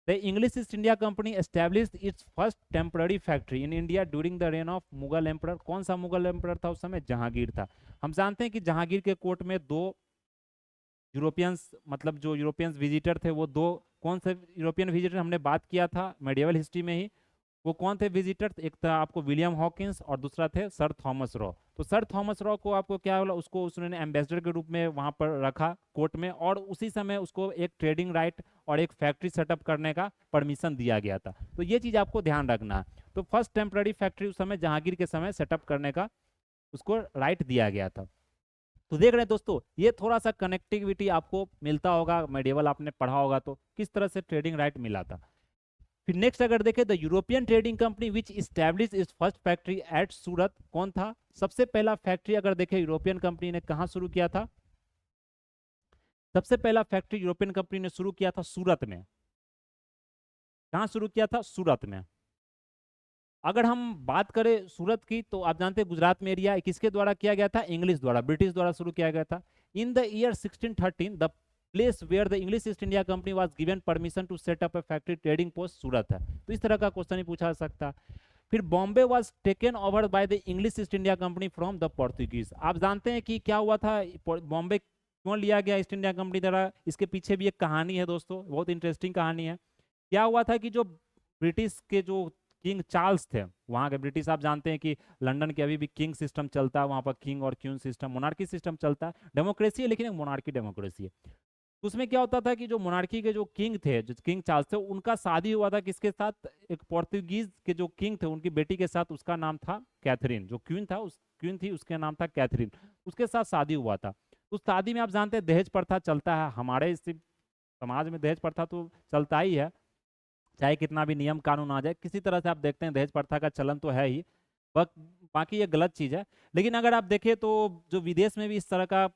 The English East India company established it's first temporary factory in India during the reign of Mughal emperor. कौन सा मुगल एम्परर था उस समय? जहांगीर था। हम जानते हैं कि जहांगीर के कोर्ट में दो यूरोपियंस, मतलब जो यूरोपियंस विजिटर थे वो दो, कौन से यूरोपियन विजिटर हमने बात किया था मेडिएवल हिस्ट्री में ही, वो कौन थे विजिटर? एक था आपको विलियम हॉकिंस और दूसरा थे सर थॉमस रॉ। तो सर थॉमस रॉ को आपको क्या बोला, उसको उसने एम्बेसडर के रूप में वहां पर रखा कोर्ट में, और उसी समय उसको एक ट्रेडिंग राइट और एक फैक्ट्री सेटअप करने का परमिशन दिया गया था। तो ये चीज आपको ध्यान रखना है। तो फर्स्ट टेम्पररी फैक्ट्री उस समय जहांगीर के समय सेटअप करने का उसको राइट दिया गया था। तो देख रहे हैं दोस्तों, ये थोड़ा सा कनेक्टिविटी आपको मिलता होगा, मेडिएवल आपने पढ़ा होगा तो किस तरह से ट्रेडिंग राइट मिला था। फिर नेक्स्ट अगर देखें, the European trading company which establish its first factory at Surat, कौन था? सबसे पहला फैक्ट्री अगर देखें यूरोपियन कंपनी ने कहाँ शुरू किया था? सबसे पहला फैक्ट्री यूरोपियन कंपनी ने शुरू किया था सूरत में। कहाँ शुरू किया था? सूरत में। अगर हम बात करें सूरत की, तो आप जानते हैं गुजरात में एरिया, किसके द्वारा किया गया था? इंग्लिश द्वारा, ब्रिटिश द्वारा शुरू किया गया था। In the year 1613 the place where the English East India Company was given permission to set up a factory trading post Surat है। तो इस तरह का क्वेश्चन ही पूछा जा सकता है। फिर Bombay was taken over by the English East India company from the Portuguese. आप जानते हैं कि क्या हुआ था, बॉम्बे क्यों लिया गया ईस्ट इंडिया कंपनी द्वारा? इसके पीछे भी एक कहानी है दोस्तों, बहुत इंटरेस्टिंग कहानी है। क्या हुआ था कि जो ब्रिटिश के जो किंग चार्ल्स थे, वहाँ के ब्रिटिश, आप जानते हैं कि लंदन के अभी भी किंग सिस्टम चलता है, वहाँ पर किंग और क्वीन सिस्टम, मोनार्की सिस्टम चलता है, डेमोक्रेसी है लेकिन एक मोनार्की डेमोक्रेसी है। तो उसमें क्या होता था कि जो मोनार्की के जो किंग थे, जो किंग चार्ल्स थे, उनका शादी हुआ था किसके साथ? एक पोर्तुगीज के जो किंग थे उनकी बेटी के साथ, उसका नाम था कैथरीन। जो क्वीन था, उस क्वीन थी, उसका नाम था कैथरीन, उसके साथ शादी हुआ था। उस शादी में आप जानते हैं दहेज प्रथा चलता है, हमारे इस समाज में दहेज प्रथा तो चलता ही है, चाहे कितना भी नियम कानून आ जाए, किसी तरह से आप देखते हैं दहेज प्रथा का चलन तो है ही। बाकी ये गलत चीज़ है। लेकिन अगर आप देखें तो जो विदेश में भी इस तरह का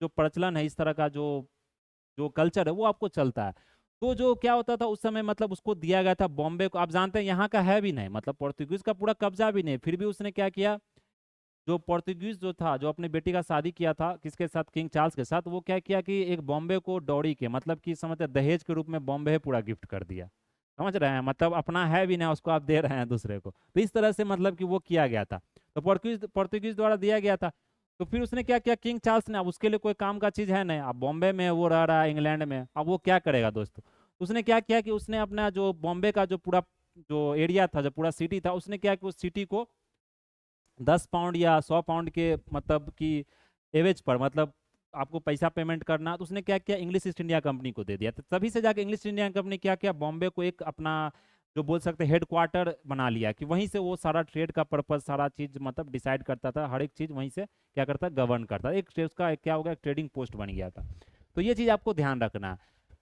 जो प्रचलन है, इस तरह का जो जो कल्चर है वो आपको चलता है। तो जो क्या होता था उस समय, मतलब उसको दिया गया था बॉम्बे को, आप जानते हैं यहाँ का है भी नहीं, मतलब पोर्तुगीज का पूरा कब्जा भी नहीं, फिर भी उसने क्या किया, जो पोर्तुगीज जो था, जो अपनी बेटी का शादी किया था किसके साथ? किंग चार्ल्स के साथ, वो क्या किया कि एक बॉम्बे को डॉरी के, मतलब कि समझते दहेज के रूप में बॉम्बे पूरा गिफ्ट कर दिया। समझ रहे हैं, मतलब अपना है भी ना, उसको आप दे रहे हैं दूसरे को। तो इस तरह से मतलब कि वो किया गया था, तो पोर्तुगीज द्वारा दिया गया था। तो फिर उसने क्या किया किंग चार्ल्स ने, अब उसके लिए कोई काम का चीज है नहीं, अब बॉम्बे में वो रह रहा है इंग्लैंड में, अब वो क्या करेगा दोस्तों? उसने क्या किया कि उसने अपना जो बॉम्बे का जो पूरा जो एरिया था, जो पूरा सिटी था, उसने क्या कि उस सिटी को 10 पाउंड या 100 पाउंड के मतलब कि एवरेज पर, मतलब आपको पैसा पेमेंट करना, तो उसने क्या किया, इंग्लिश ईस्ट इंडिया कंपनी को दे दिया। तो तभी से जाके इंग्लिश इंडिया कंपनी क्या किया, बॉम्बे को एक अपना जो बोल सकते हैं हेडक्वार्टर बना लिया, कि वहीं से वो सारा ट्रेड का पर्पज, सारा चीज मतलब डिसाइड करता था, हर एक चीज वहीं से क्या करता, गवर्न करता। उसका क्या हो गया, ट्रेडिंग पोस्ट बन गया था। तो ये चीज आपको ध्यान रखना है।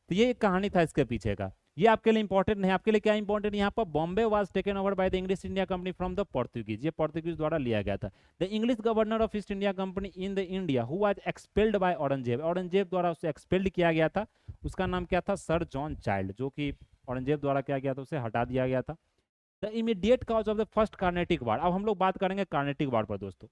तो ये एक कहानी था इसके पीछे का, ये आपके लिए इंपॉर्टेंट नहीं। आपके लिए क्या इंपॉर्टेंट, यहाँ पर Bombay was taken over by the English India company from the Portuguese, ये पोर्तुगीज द्वारा लिया गया था। The English governor of East India Company in the India who was expelled by Aurangzeb, Aurangzeb द्वारा उसे एक्सपेल्ड किया गया था। उसका नाम क्या था? सर जॉन चाइल्ड, जो कि औरंगजेब द्वारा क्या गया था, उसे हटा दिया गया था। The immediate cause of the first Carnatic war, अब हम लोग बात करेंगे कार्नेटिक वार पर दोस्तों।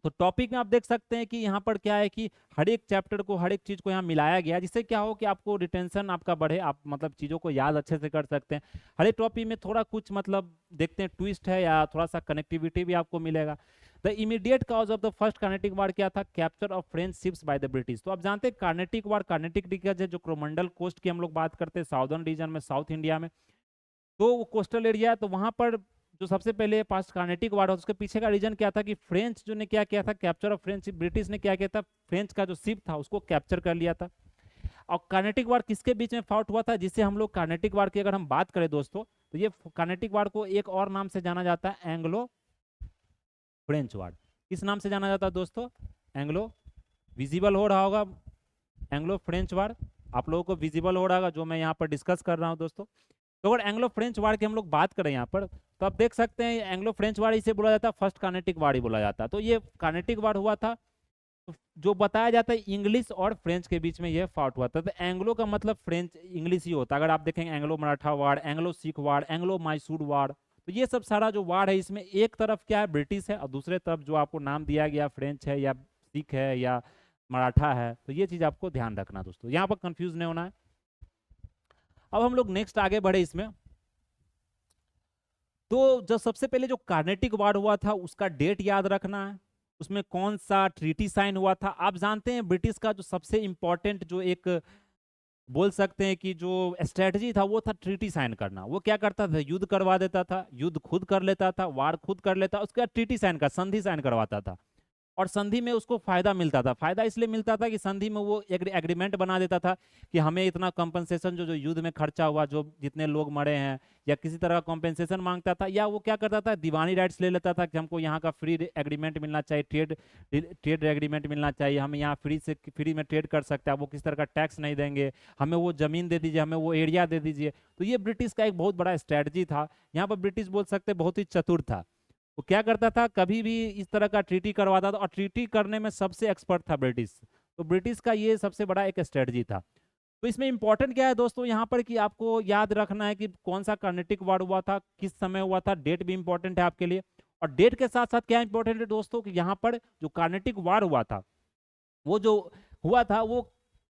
तो टॉपिक में आप देख सकते हैं कि यहाँ पर क्या है कि हर एक चैप्टर को, हर एक चीज को यहाँ मिलाया गया, जिससे क्या हो कि आपको रिटेंशन आपका बढ़े, आप मतलब चीजों को याद अच्छे से कर सकते हैं। हर एक टॉपिक में थोड़ा कुछ मतलब देखते हैं ट्विस्ट है या थोड़ा सा कनेक्टिविटी भी आपको मिलेगा। The immediate cause of the first Carnatic war क्या था? Capture of French ships by the British. तो आप जानते हैं कार्नेटिक वार, कार्नेटिक रीजन है जो कोरोमंडल कोस्ट की हम लोग बात करते हैं, साउदर्न रीजन में, साउथ इंडिया में, तो वो कोस्टल एरिया है। तो वहां पर जो सबसे पहले पास्ट कार्नेटिक वार, उसके पीछे का रीजन क्या था कि फ्रेंच जो ने क्या किया था, कैप्चर ऑफ फ्रेंच, ब्रिटिश ने क्या किया था, फ्रेंच का जो शिप था उसको कैप्चर कर लिया था। और कार्नेटिक वार किसके बीच में फाउट हुआ था, जिससे हम लोग कार्नेटिक वार की अगर हम बात करें दोस्तों, तो ये कार्नेटिक वार को एक और नाम से जाना जाता है, एंग्लो फ्रेंच वार। किस नाम से जाना जाता है दोस्तों? एंग्लो, विजिबल हो रहा होगा एंग्लो फ्रेंच वार, आप लोगों को विजिबल हो रहा होगा जो मैं यहाँ पर डिस्कस कर रहा हूँ दोस्तों। तो अगर एंग्लो फ्रेंच वार की हम लोग बात करें यहाँ पर, तो आप देख सकते हैं एंग्लो फ्रेंच वार इसे बोला जाता है, फर्स्ट कार्नेटिक वार ही बोला जाता है। तो ये कार्नेटिक वार हुआ था, तो जो बताया जाता है इंग्लिश और फ्रेंच के बीच में यह फाउट हुआ था। तो एंग्लो का मतलब फ्रेंच इंग्लिश ही होता है। अगर आप देखेंगे एंग्लो मराठा वार, एंग्लो सिख वार, एंग्लो मैसूर वार, तो ये सब सारा जो वार है, इसमें एक तरफ क्या है, ब्रिटिश है, और दूसरे तरफ जो आपको नाम दिया गया फ्रेंच है या सिख है या मराठा है। तो ये चीज आपको ध्यान रखना दोस्तों, यहाँ पर कंफ्यूज नहीं होना है। अब हम लोग नेक्स्ट आगे बढ़े इसमें। तो जो सबसे पहले जो कार्नेटिक वार हुआ था उसका डेट याद रखना है, उसमें कौन सा ट्रीटी साइन हुआ था। आप जानते हैं ब्रिटिश का जो सबसे इंपॉर्टेंट जो एक बोल सकते हैं कि जो स्ट्रेटजी था वो था ट्रीटी साइन करना। वो क्या करता था, युद्ध करवा देता था, युद्ध खुद कर लेता था, वार खुद कर लेता, उसके बाद ट्रीटी साइन का संधि साइन करवाता था। और संधि में उसको फायदा मिलता था। फायदा इसलिए मिलता था कि संधि में वो एक एग्रीमेंट बना देता था कि हमें इतना कंपनसेशन जो जो युद्ध में खर्चा हुआ, जो जितने लोग मरे हैं, या किसी तरह का कॉम्पेंसेशन मांगता था, या वो क्या करता था दीवानी राइट्स ले लेता था कि हमको यहाँ का फ्री एग्रीमेंट मिलना चाहिए, ट्रेड एग्रीमेंट मिलना चाहिए, हम यहाँ फ्री में ट्रेड कर सकते हैं, वो किसी तरह का टैक्स नहीं देंगे, हमें वो जमीन दे दीजिए, हमें वो एरिया दे दीजिए। तो ये ब्रिटिश का एक बहुत बड़ा स्ट्रैटेजी था। यहाँ पर ब्रिटिश बोल सकते बहुत ही चतुर था। वो क्या करता था, कभी भी इस तरह का ट्रीटी करवाता था, और ट्रीटी करने में सबसे एक्सपर्ट था ब्रिटिश। तो ब्रिटिश का ये सबसे बड़ा एक स्ट्रेटजी था। तो इसमें इंपॉर्टेंट क्या है दोस्तों यहाँ पर कि आपको याद रखना है कि कौन सा कार्नेटिक वार हुआ था, किस समय हुआ था, डेट भी इंपॉर्टेंट है आपके लिए। और डेट के साथ साथ क्या इंपॉर्टेंट है दोस्तों कि यहाँ पर जो कार्नेटिक वार हुआ था, वो जो हुआ था वो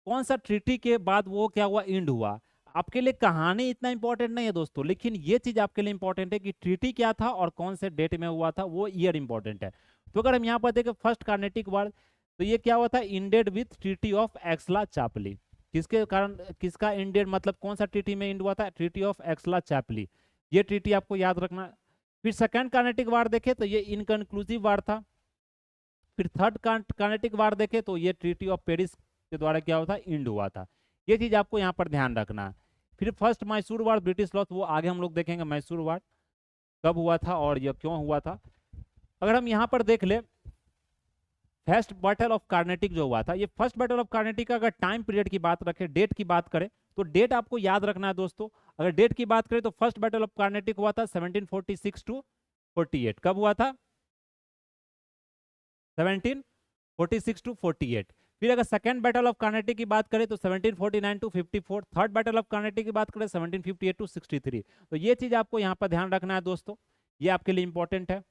कौन सा ट्रीटी के बाद वो क्या हुआ, इंड हुआ। आपके लिए कहानी इतना इंपॉर्टेंट नहीं है दोस्तों, लेकिन ये चीज आपके लिए इंपॉर्टेंट है कि ट्रीटी क्या था और कौन से डेट में हुआ था, वो ईयर इंपॉर्टेंट है। तो अगर हम यहाँ पर देखें फर्स्ट कार्नेटिक वार, तो ये क्या हुआ था, इंडेड विथ ट्रीटी ऑफ एक्सला चापली। किसके कारण, किसका इंडेड मतलब कौन सा ट्रीटी में इंड हुआ था, ट्रीटी ऑफ एक्सला चापली। ये ट्रीटी आपको याद रखना। फिर सेकेंड कार्नेटिक वार देखे तो ये इनकंक्लूसिव वार था। फिर थर्ड कार्नेटिक वार देखे तो ये ट्रीटी ऑफ पेरिस के द्वारा क्या हुआ था, इंड हुआ था। ये चीज आपको यहाँ पर ध्यान रखना है। फिर फर्स्ट मैसूर वार ब्रिटिश लॉस, वो आगे हम लोग देखेंगे मैसूर वार कब हुआ था और यह क्यों हुआ था। अगर हम यहाँ पर देख ले फर्स्ट बैटल ऑफ कार्नेटिक जो हुआ था, ये फर्स्ट बैटल ऑफ कार्नेटिक का अगर टाइम पीरियड की बात रखें, डेट की बात करें, तो डेट आपको याद रखना है दोस्तों। अगर डेट की बात करें तो फर्स्ट बैटल ऑफ कार्नेटिक हुआ था 1746 टू 48। कब हुआ था, 1746 टू 48। फिर अगर सेकंड बैटल ऑफ कार्नेटिक की बात करें तो 1749 to 54। Third battle of Carnatic की बात करें 1758 टू 63। तो ये चीज आपको यहाँ पर ध्यान रखना है दोस्तों, ये आपके लिए इंपॉर्टेंट है।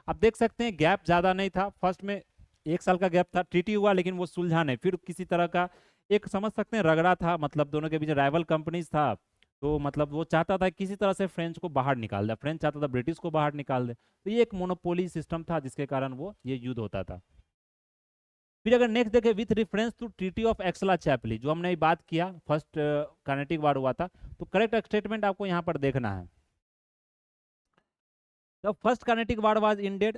आप देख सकते हैं गैप ज्यादा नहीं था, फर्स्ट में 1 साल का गैप था, ट्रीटी हुआ लेकिन वो सुलझा नहीं। फिर किसी तरह का एक समझ सकते हैं रगड़ा था, मतलब दोनों के बीच राइवल कंपनीज था। तो मतलब वो चाहता था किसी तरह से फ्रेंच को बाहर निकाल दे, फ्रेंच चाहता था ब्रिटिश को बाहर निकाल दे। तो ये एक मोनोपोली सिस्टम था जिसके कारण वो ये युद्ध होता था। फिर अगर नेक्स्ट देखें with reference to treaty of Aix la Chapelle, जो हमने बात किया फर्स्ट कार्नेटिक वार हुआ था, तो करेक्ट स्टेटमेंट आपको यहाँ पर देखना है। The first Carnatic war was ended,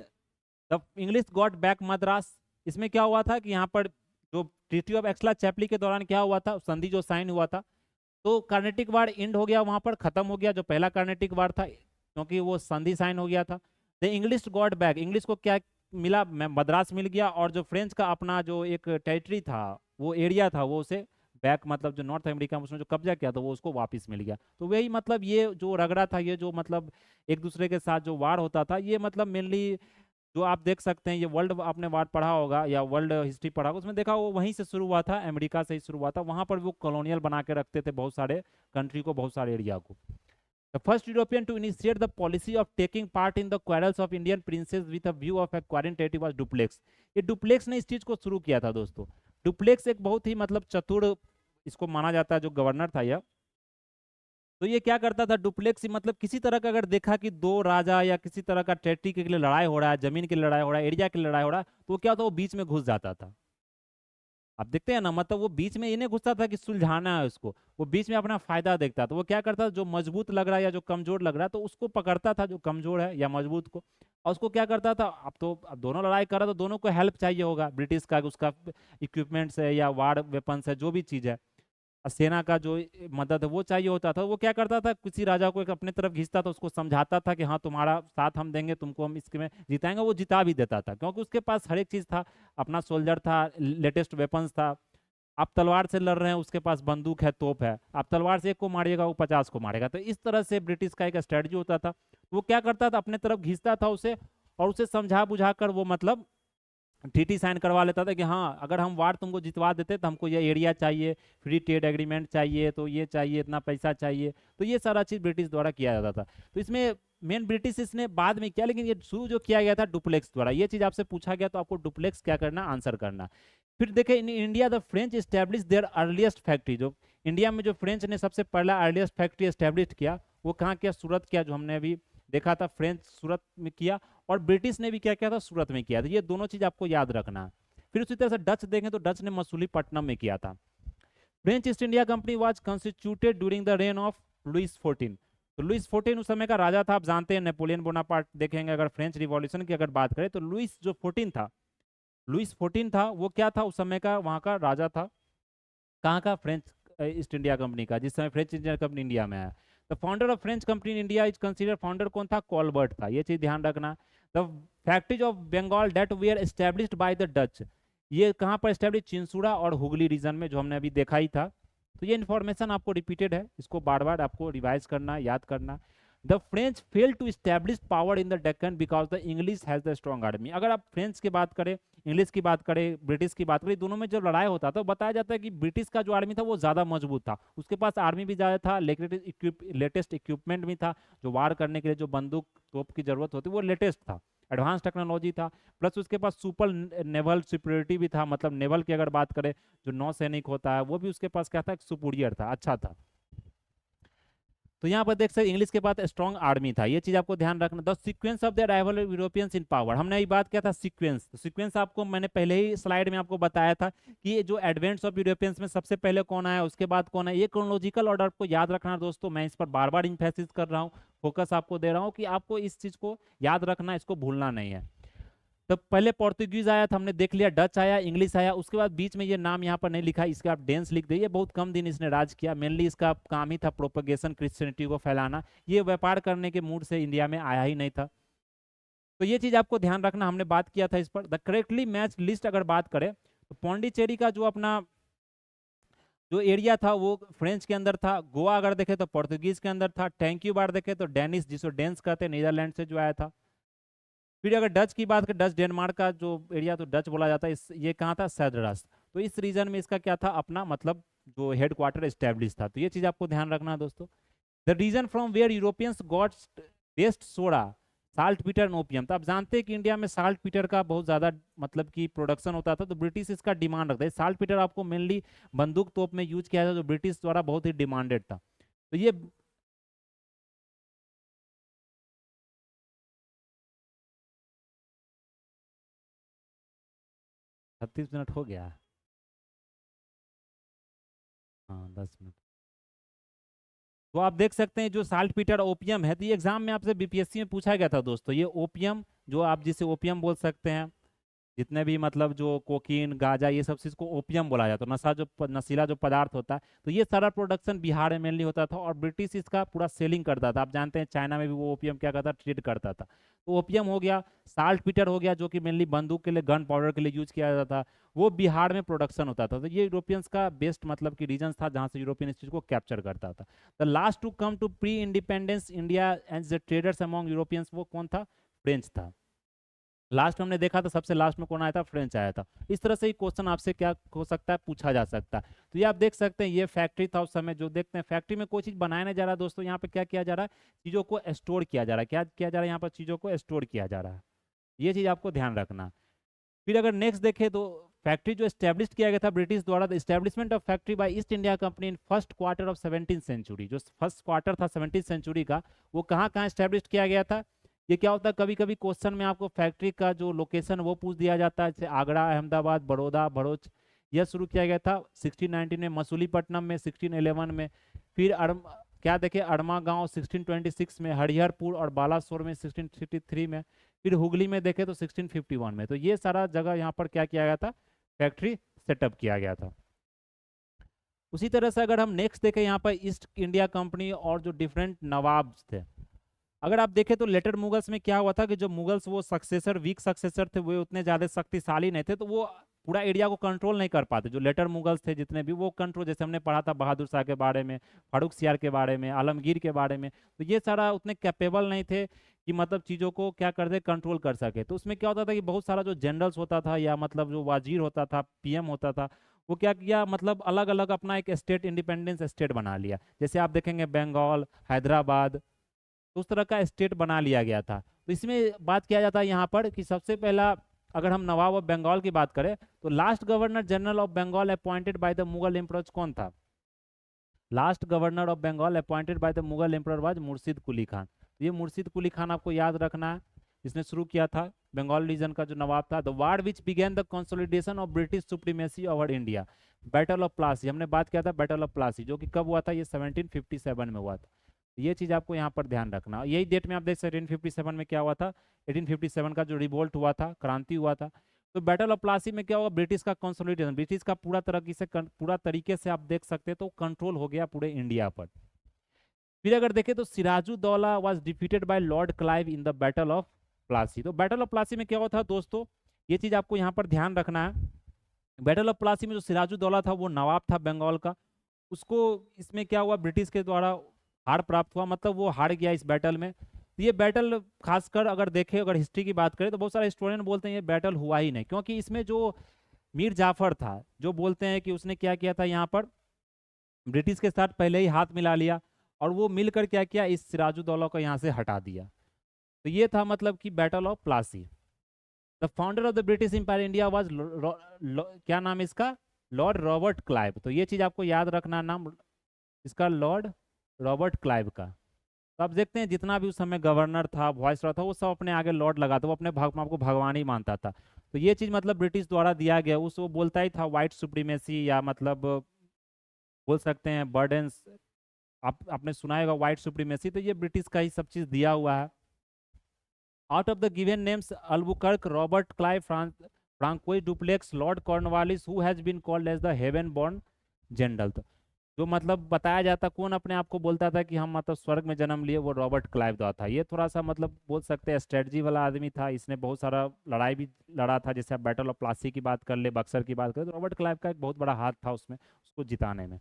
the English got back Madras. इसमें क्या हुआ था कि यहाँ पर जो ट्रीटी ऑफ एक्सला चैपली के दौरान क्या हुआ था, संधि जो साइन हुआ था, तो कार्नेटिक वार इंड हो गया, वहां पर खत्म हो गया जो पहला कार्नेटिक वार था, क्योंकि वो संधि साइन हो गया था। The English got back, English को क्या मिला, मद्रास मिल गया, और जो फ्रेंच का अपना जो एक टेरिटरी था, वो एरिया था, वो उसे बैक मतलब जो नॉर्थ अमेरिका में उसने जो कब्जा किया था वो उसको वापस मिल गया। तो वही मतलब ये जो रगड़ा था, ये जो मतलब एक दूसरे के साथ जो वार होता था, ये मतलब मेनली जो आप देख सकते हैं, ये वर्ल्ड आपने वार पढ़ा होगा या वर्ल्ड हिस्ट्री पढ़ा होगा, उसमें देखा वो वहीं से शुरू हुआ था, अमेरिका से ही शुरू हुआ था। वहां पर वो कॉलोनियल बना के रखते थे बहुत सारे कंट्री को, बहुत सारे एरिया को। The first European to initiate the policy of taking part in the quarrels of Indian princes with a view of acquiring territory was Dupleix। ये डुप्लेक्स ने इस चीज को शुरू किया था दोस्तों। डुप्लेक्स एक बहुत ही मतलब चतुर इसको माना जाता है जो गवर्नर था यह। तो ये क्या करता था डुप्लेक्स, मतलब किसी तरह का अगर देखा कि दो राजा या किसी तरह का टेरिटरी के लिए लड़ाई हो रहा है, जमीन के लिए लड़ाई हो रहा है, एरिया के लिए लड़ाई हो रहा है, तो क्या होता वो बीच में घुस जाता था। आप देखते हैं ना, मतलब वो बीच में इन्हें घुसता था कि सुलझाना है उसको, वो बीच में अपना फायदा देखता था। वो क्या करता था, जो मजबूत लग रहा है या जो कमजोर लग रहा है तो उसको पकड़ता था, जो कमजोर है या मजबूत को, और उसको क्या करता था, अब दोनों लड़ाई कर रहा तो दोनों को हेल्प चाहिए होगा, ब्रिटिश का उसका इक्विपमेंट्स है या वार वेपन्स है, जो भी चीज है, सेना का जो मदद है वो चाहिए होता था। वो क्या करता था, किसी राजा को एक अपने तरफ खींचता था, उसको समझाता था कि हाँ तुम्हारा साथ हम देंगे, तुमको हम इसके में जिताएंगे, वो जिता भी देता था, क्योंकि उसके पास हर एक चीज था, अपना सोल्जर था, लेटेस्ट वेपन्स था। आप तलवार से लड़ रहे हैं, उसके पास बंदूक है, तोप है, आप तलवार से 1 को मारिएगा वो 50 को मारेगा। तो इस तरह से ब्रिटिश का एक स्ट्रेटजी होता था। वो क्या करता था, अपने तरफ खींचता था उसे, और उसे समझा बुझा कर वो मतलब ट्रीटी साइन करवा लेता था कि हाँ अगर हम वार तुमको जितवा देते तो हमको ये एरिया चाहिए, फ्री ट्रेड एग्रीमेंट चाहिए, तो ये चाहिए, इतना पैसा चाहिए। तो ये सारा चीज़ ब्रिटिश द्वारा किया जाता था। तो इसमें मेन ब्रिटिश इसने बाद में किया, लेकिन ये शुरू जो किया गया था डुप्लेक्स द्वारा। ये चीज़ आपसे पूछा गया तो आपको डुप्लेक्स क्या करना, आंसर करना। फिर देखें in India the French establish their earliest factory, जो इंडिया में जो फ्रेंच ने सबसे पहला अर्लीस्ट फैक्ट्री एस्टेब्लिश किया वो कहाँ किया, सूरत किया, जो हमने अभी देखा था, फ्रेंच सूरत में किया, और ब्रिटिश ने भी क्या किया था, सूरत में किया था। ये दोनों चीज आपको याद रखना है। फिर उसी तरह से डच देखें तो डच ने मसूलीपट्टनम में किया था। French East India Company was constituted during the reign of Louis 14। तो लुइस 14 उस समय का राजा था, आप जानते हैं नेपोलियन बोनापार्ट देखेंगे अगर फ्रेंच रिवॉल्यूशन की अगर बात करें तो लुइस जो 14 था, लुइस 14 था वो क्या था, उस समय का वहाँ का राजा था, कहाँ का, फ्रेंच ईस्ट इंडिया कंपनी का, जिस समय फ्रेंच इंडिया कंपनी इंडिया में आया। The founder of French company in India is consider, founder कौन था, कॉलबर्ट था, ये चीज ध्यान रखना। The factories of Bengal that were established by the Dutch, ये कहाँ पर एस्टेब्लिश, चिंसुड़ा और हुगली रीजन में, जो हमने अभी देखा ही था। तो ये इन्फॉर्मेशन आपको रिपीटेड है, इसको बार बार आपको रिवाइज करना, याद करना। The French fail to establish power in the Deccan because the English has the strong army. अगर आप फ्रेंच की बात करें, इंग्लिश की बात करें, ब्रिटिश की बात करें, दोनों में जब लड़ाई होता था तो बताया जाता है कि ब्रिटिश का जो आर्मी था वो ज़्यादा मजबूत था, उसके पास आर्मी भी ज़्यादा था, लेटेस्ट इक्विपमेंट भी था, जो वार करने के लिए जो बंदूक तोप की जरूरत होती वो लेटेस्ट था, एडवांस टेक्नोलॉजी था, प्लस उसके पास सुपर नेवल सुपरियोरिटी भी था, मतलब नेवल की अगर बात करें जो नौसैनिक होता है वो भी उसके पास क्या था, सुपीरियर था, अच्छा था। तो यहाँ पर देख सकते इंग्लिश के पास स्ट्रॉन्ग आर्मी था, ये चीज आपको ध्यान रखना। The sequence of the arrival of Europeans in power, हमने ये बात किया था सीक्वेंस, तो सीक्वेंस आपको मैंने पहले ही स्लाइड में आपको बताया था कि ये जो एडवेंट्स ऑफ यूरोपियंस में सबसे पहले कौन आया, उसके बाद कौन है, ये क्रोनोलॉजिकल ऑर्डर आपको याद रखना दोस्तों। मैं इस पर बार बार इंफेसिस कर रहा हूँ, फोकस आपको दे रहा हूँ कि आपको इस चीज को याद रखना, इसको भूलना नहीं है। तो पहले पोर्तुगीज आया था, हमने देख लिया, डच आया, इंग्लिश आया, उसके बाद बीच में ये नाम यहाँ पर नहीं लिखा, इसके आप डेंस लिख दीजिए, बहुत कम दिन इसने राज किया, मेनली इसका काम ही था प्रोपगेशन, क्रिश्चियनिटी को फैलाना, ये व्यापार करने के मूड से इंडिया में आया ही नहीं था। तो ये चीज आपको ध्यान रखना, हमने बात किया था इस पर। द करेक्टली मैच लिस्ट अगर बात करें तो पौंडीचेरी का जो अपना जो एरिया था वो फ्रेंच के अंदर था, गोवा अगर देखे तो पोर्तुगीज के अंदर था, टैंक्यू बार देखे तो डेनिश, जिसको डेंस कहते हैं, नीदरलैंड से जो आया था। फिर अगर डच की बात करें, डच डेनमार्क का जो एरिया तो डच बोला जाता है, इस ये कहाँ था, सैद्रास, तो इस रीजन में इसका क्या था, अपना मतलब जो हेड क्वार्टर एस्टेब्लिश था। तो ये चीज आपको ध्यान रखना दोस्तों। The region from where Europeans got best soda, saltpetre and opium, तो आप जानते हैं कि इंडिया में साल्ट पीटर का बहुत ज्यादा मतलब कि प्रोडक्शन होता था, तो ब्रिटिश इसका डिमांड रखता है। साल्ट पीटर आपको मेनली बंदूक तोप में यूज किया था, जो ब्रिटिश द्वारा बहुत ही डिमांडेड था। तो ये 36 मिनट हो गया, हाँ 10 मिनट। तो आप देख सकते हैं जो साल्ट पीटर ओपियम है, तो ये एग्जाम में आपसे बीपीएससी में पूछा गया था दोस्तों, ये ओपियम जो आप जिसे ओपियम बोल सकते हैं, जितने भी मतलब जो कोकीन गांजा ये सब चीज को ओपियम बोला जाता है, नशा जो नशीला जो पदार्थ होता है, तो ये सारा प्रोडक्शन बिहार में मेनली होता था, और ब्रिटिश इसका पूरा सेलिंग करता था। आप जानते हैं चाइना में भी वो ओपियम क्या करता, ट्रेड करता था। तो ओपियम हो गया, साल्ट पीटर हो गया जो कि मेनली बंदूक के लिए, गन पाउडर के लिए यूज किया जाता था, वो बिहार में प्रोडक्शन होता था। तो ये यूरोपियंस का बेस्ट मतलब कि रीजन था जहाँ से यूरोपियन इस चीज को कैप्चर करता था। The last to come to pre independence India and the traders among Europeans, वो कौन था, फ्रेंच था। लास्ट हमने देखा था, सबसे लास्ट में कौन आया था, फ्रेंच आया था। इस तरह से ही क्वेश्चन आपसे क्या हो सकता है, पूछा जा सकता है। तो ये आप देख सकते हैं, ये फैक्ट्री था उस समय, जो देखते हैं फैक्ट्री में कोई चीज बनाया नहीं जा रहा दोस्तों, यहाँ पे क्या किया जा रहा है, चीजों को स्टोर किया जा रहा है, क्या किया जा रहा है, यहाँ पर चीजों को स्टोर किया जा रहा है, ये चीज आपको ध्यान रखना। फिर अगर नेक्स्ट देखें तो फैक्ट्री जो एस्टेब्लिश किया गया था ब्रिटिश द्वारा, the establishment of factory by East India Company in first quarter of 17th century, जो फर्स्ट क्वार्टर था 17th सेंचुरी का, वो कहाँ कहाँ एस्टेब्लिश किया गया था। ये क्या होता है, कभी कभी क्वेश्चन में आपको फैक्ट्री का जो लोकेशन वो पूछ दिया जाता है, जैसे आगरा, अहमदाबाद, बड़ौदा, भरूच। यह शुरू किया गया था 1619 में, मसूलीपट्टनम में 1611 में, फिर क्या देखे, अड़मा गांव 1626 में, हरिहरपुर और बालासोर में 1663 में, फिर हुगली में देखे तो 1651 में। तो ये सारा जगह यहाँ पर क्या किया गया था, फैक्ट्री सेटअप किया गया था। उसी तरह से अगर हम नेक्स्ट देखें यहाँ पर ईस्ट इंडिया कंपनी और जो डिफरेंट नवाब थे, अगर आप देखें तो लेटर मुगल्स में क्या हुआ था कि जो मुगल्स वो सक्सेसर, वीक सक्सेसर थे, वो उतने ज्यादा शक्तिशाली नहीं थे, तो वो पूरा एरिया को कंट्रोल नहीं कर पाते। जो लेटर मुगल्स थे जितने भी, वो कंट्रोल, जैसे हमने पढ़ा था बहादुर शाह के बारे में, फारूक सियार के बारे में, आलमगीर के बारे में, तो ये सारा उतने कैपेबल नहीं थे कि मतलब चीज़ों को क्या कर दे, कंट्रोल कर सके। तो उसमें क्या होता था कि बहुत सारा जो जनरल्स होता था या मतलब जो वाजीर होता था, पीएम होता था, वो क्या किया, मतलब अलग अलग अपना एक स्टेट, इंडिपेंडेंस स्टेट बना लिया। जैसे आप देखेंगे बंगाल, हैदराबाद, तो उस तरह का स्टेट बना लिया गया था। तो इसमें बात किया जाता है यहाँ पर कि सबसे पहला, अगर हम नवाब ऑफ बंगाल की बात करें तो last governor general of Bengal appointed by the Mughal emperors कौन था, last governor of Bengal appointed by the Mughal emperor was Murshid Quli Khan. ये मुर्शिद कुली खान आपको याद रखना है, इसने शुरू किया था बंगाल रीजन का जो नवाब था। The war which begin the consolidation of British supremacy over India, battle of Plassey, हमने बात किया था बैटल ऑफ प्लासी, जो कि कब हुआ था, ये 1757 में हुआ था। ये चीज़ आपको यहाँ पर ध्यान रखना। यही डेट में आप देख सकते 1857 में क्या हुआ था, 1857 का जो रिवोल्ट हुआ था, क्रांति हुआ था। तो बैटल ऑफ प्लासी में क्या हुआ, ब्रिटिश का कंसोलिडेशन, ब्रिटिश का पूरा तरीके से आप देख सकते हैं तो कंट्रोल हो गया पूरे इंडिया पर। फिर अगर देखें तो Sirajuddaulah was defeated by Lord Clive in the battle of Plassey. तो बैटल ऑफ प्लासी में क्या हुआ था दोस्तों, ये चीज आपको यहाँ पर ध्यान रखना है। बैटल ऑफ प्लासी में जो सिराजुद्दौला था वो नवाब था बंगाल का, उसको इसमें क्या हुआ, ब्रिटिश के द्वारा हार प्राप्त हुआ, मतलब वो हार गया इस बैटल में। तो ये बैटल खासकर अगर देखें, अगर हिस्ट्री की बात करें तो बहुत सारे हिस्टोरियन बोलते हैं ये बैटल हुआ ही नहीं, क्योंकि इसमें जो मीर जाफर था, जो बोलते हैं कि उसने क्या किया था यहाँ पर, ब्रिटिश के साथ पहले ही हाथ मिला लिया और वो मिलकर क्या किया, इस सिराजुद्दौला को यहाँ से हटा दिया। तो ये था मतलब कि battle of Plassey. The founder of the British empire India was क्या नाम है इसका, लॉर्ड रॉबर्ट क्लाइव। तो ये चीज आपको याद रखना, नाम इसका लॉर्ड रॉबर्ट क्लाइव का। तो आप देखते हैं जितना भी उस समय गवर्नर था, वॉइसरॉय था, वो सब अपने आगे लॉर्ड लगाता, वो अपने आपको भगवान ही मानता था। तो ये चीज मतलब ब्रिटिश द्वारा दिया गया, उस वो बोलता ही था व्हाइट सुप्रीमेसी, या मतलब बोल सकते हैं बर्डन्स, आपने सुना होगा व्हाइट सुप्रीमेसी, तो ये ब्रिटिश का ही सब चीज दिया हुआ है। Out of the given names Albuquerque, Robert Clive, Francois Dupleix, Lord Cornwallis, who has been called as the heaven born general. तो जो मतलब बताया जाता, कौन अपने आप को बोलता था कि हम मतलब स्वर्ग में जन्म लिए, वो रॉबर्ट क्लाइव द्वारा था। ये थोड़ा सा मतलब बोल सकते हैं स्ट्रेटजी वाला आदमी था, इसने बहुत सारा लड़ाई भी लड़ा था, जैसे आप बैटल ऑफ प्लासी की बात कर ले, बक्सर की बात करें, तो रॉबर्ट क्लाइव का एक बहुत बड़ा हाथ था उसमें, उसको जिताने में।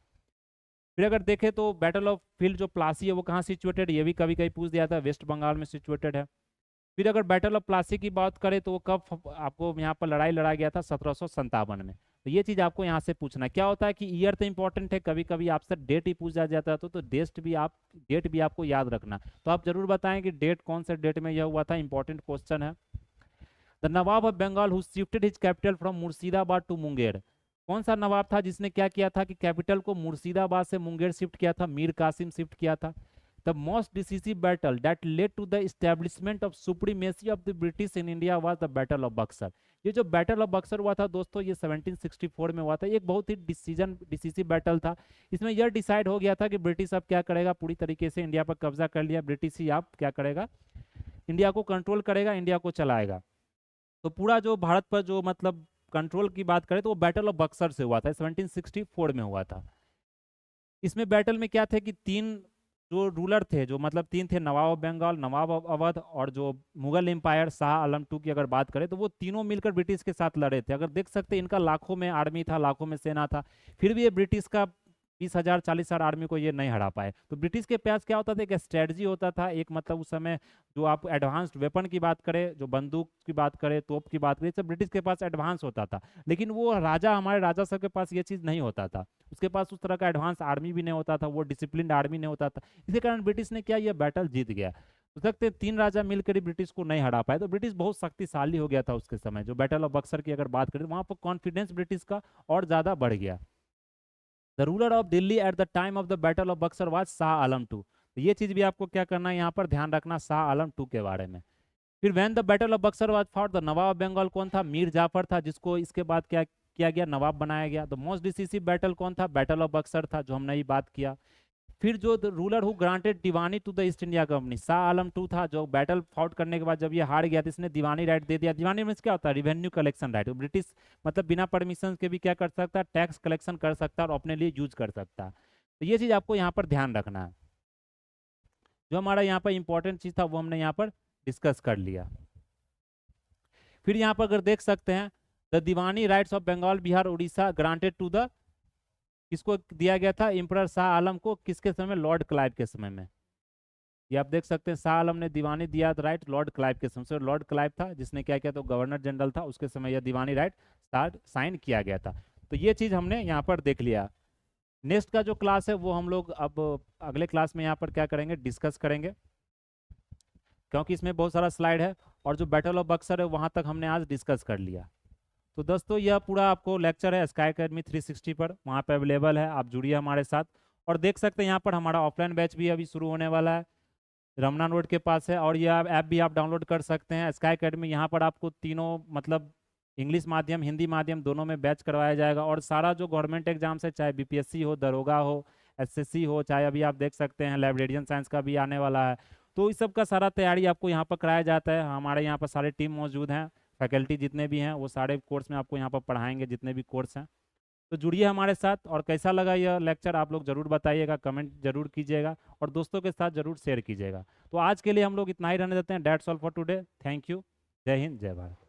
फिर अगर देखें तो बैटल ऑफ फील्ड जो प्लासी है वो कहाँ सिचुएटेड, ये भी कभी कभी पूछ दिया था, वेस्ट बंगाल में सिचुएटेड है। फिर अगर बैटल ऑफ प्लासी की बात करें तो वो कब आपको यहाँ पर लड़ाई लड़ा गया था, 1757 में। तो ये चीज आपको यहाँ से पूछना है। क्या होता है कि ईयर तो इंपॉर्टेंट है, कभी कभी आपसे डेट ही पूछा जाता है, तो डेट भी आपको याद रखना। तो आप जरूर बताएं कि डेट कौन से डेट में यह हुआ था, इंपॉर्टेंट क्वेश्चन है। The nawab of Bengal who shifted his capital from Murshidabad to Munger. कौन सा नवाब था जिसने क्या किया था कि कैपिटल को मुर्शिदाबाद से मुंगेर शिफ्ट किया था, मीर कासिम शिफ्ट किया था। The most decisive battle that led to the establishment of supremacy of the British in India was the Battle of Buxar। ये जो बैटल ऑफ बक्सर हुआ था दोस्तों, ये 1764 में हुआ था। एक बहुत ही डिसीसिव बैटल था। इसमें यह डिसाइड हो गया था कि ब्रिटिश अब क्या करेगा, पूरी तरीके से इंडिया पर कब्जा कर लिया, ब्रिटिश ही अब क्या करेगा, इंडिया को कंट्रोल करेगा, इंडिया को चलाएगा। तो पूरा जो भारत पर जो मतलब कंट्रोल की बात करें तो वो बैटल ऑफ बक्सर से हुआ था, 1764 में हुआ था। इसमें बैटल में क्या थे कि तीन जो रूलर थे, जो मतलब तीन थे, नवाब ऑफ बंगाल, नवाब ऑफ अवध और जो मुगल एम्पायर शाह आलम टू की अगर बात करें तो वो तीनों मिलकर ब्रिटिश के साथ लड़े थे। अगर देख सकते हैं इनका लाखों में आर्मी था, लाखों में सेना था, फिर भी ये ब्रिटिश का 20,000 40,000 आर्मी को ये नहीं हरा पाए। तो ब्रिटिश के पास क्या होता था, एक स्ट्रेटजी होता था, एक मतलब उस समय जो आप एडवांस्ड वेपन की बात करें, जो बंदूक की बात करें, तोप की बात करें, सब ब्रिटिश के पास एडवांस होता था। लेकिन वो राजा, हमारे राजा सब के पास ये चीज़ नहीं होता था, उसके पास उस तरह का एडवांस आर्मी भी नहीं होता था, वो डिसिप्लिन आर्मी नहीं होता था। इसी कारण ब्रिटिश ने क्या, ये बैटल जीत गया। हो सकते हैं तीन राजा मिलकर ही ब्रिटिश को नहीं हरा पाए, तो ब्रिटिश बहुत शक्तिशाली हो गया था उसके समय। जो बैटल ऑफ बक्सर की अगर बात करें तो वहाँ पर कॉन्फिडेंस ब्रिटिश का और ज़्यादा बढ़ गया। The ruler of Delhi at the time of the battle of Buxar was Shah Alam two. तो ये चीज भी आपको क्या करना है, यहाँ पर ध्यान रखना शाह आलम टू के बारे में। फिर when the battle of Buxar was fought, the nawab of Bengal कौन था, मीर जाफर था, जिसको इसके बाद क्या किया गया, नवाब बनाया गया। द मोस्ट डिसीसिव बैटल कौन था, बैटल ऑफ बक्सर था, जो हमने ये बात किया। फिर जो ruler who granted diwani to the East India Company, Shah Alam two था, जो बैटल फाउट करने के बाद जब ये हार गया तो इसने दीवानी राइट दे दिया। दीवानी मीन्स क्या होता है, रिवेन्यू कलेक्शन राइट। ब्रिटिश मतलब बिना परमिशन के भी क्या कर सकता है, टैक्स कलेक्शन कर सकता है और अपने लिए यूज कर सकता है। तो ये चीज़ आपको यहाँ पर ध्यान रखना है। जो हमारा यहाँ पर इंपॉर्टेंट चीज़ था वो हमने यहाँ पर डिस्कस कर लिया। फिर यहाँ पर अगर देख सकते हैं, the diwani rights of Bengal, Bihar, Orissa granted to the, किसको दिया गया था, एम्परर शाह आलम को, किसके समय, लॉर्ड क्लाइव के समय में। ये आप देख सकते हैं शाह आलम ने दीवानी दिया राइट लॉर्ड क्लाइव के समय से। लॉर्ड क्लाइव था जिसने क्या किया, तो गवर्नर जनरल था, उसके समय यह दीवानी राइट साइन किया गया था। तो ये चीज़ हमने यहाँ पर देख लिया। नेक्स्ट का जो क्लास है वो हम लोग अब अगले क्लास में यहाँ पर क्या करेंगे, डिस्कस करेंगे, क्योंकि इसमें बहुत सारा स्लाइड है और जो बैटल ऑफ बक्सर है वहाँ तक हमने आज डिस्कस कर लिया। तो दोस्तों यह पूरा आपको लेक्चर है स्काई अकेडमी 360 पर, वहाँ पर अवेलेबल है, आप जुड़िए हमारे साथ। और देख सकते हैं यहाँ पर हमारा ऑफलाइन बैच भी अभी शुरू होने वाला है, रमना रोड के पास है। और यह ऐप भी आप डाउनलोड कर सकते हैं, स्काई एकेडमी। यहाँ पर आपको तीनों मतलब इंग्लिश माध्यम हिंदी माध्यम दोनों में बैच करवाया जाएगा। और सारा जो गवर्नमेंट एग्जाम्स है, चाहे बीपीएससी हो, दरोगा हो, एसएससी हो, चाहे अभी आप देख सकते हैं लाइब्रेरियन साइंस का भी आने वाला है, तो इस सब का सारा तैयारी आपको यहाँ पर कराया जाता है। हमारे यहाँ पर सारे टीम मौजूद हैं, फैकल्टी जितने भी हैं वो सारे कोर्स में आपको यहाँ पर पढ़ाएंगे, जितने भी कोर्स हैं। तो जुड़िए हमारे साथ। और कैसा लगा यह लेक्चर आप लोग ज़रूर बताइएगा, कमेंट जरूर कीजिएगा और दोस्तों के साथ ज़रूर शेयर कीजिएगा। तो आज के लिए हम लोग इतना ही रहने देते हैं। That's all for today. Thank you. जय हिंद, जय भारत।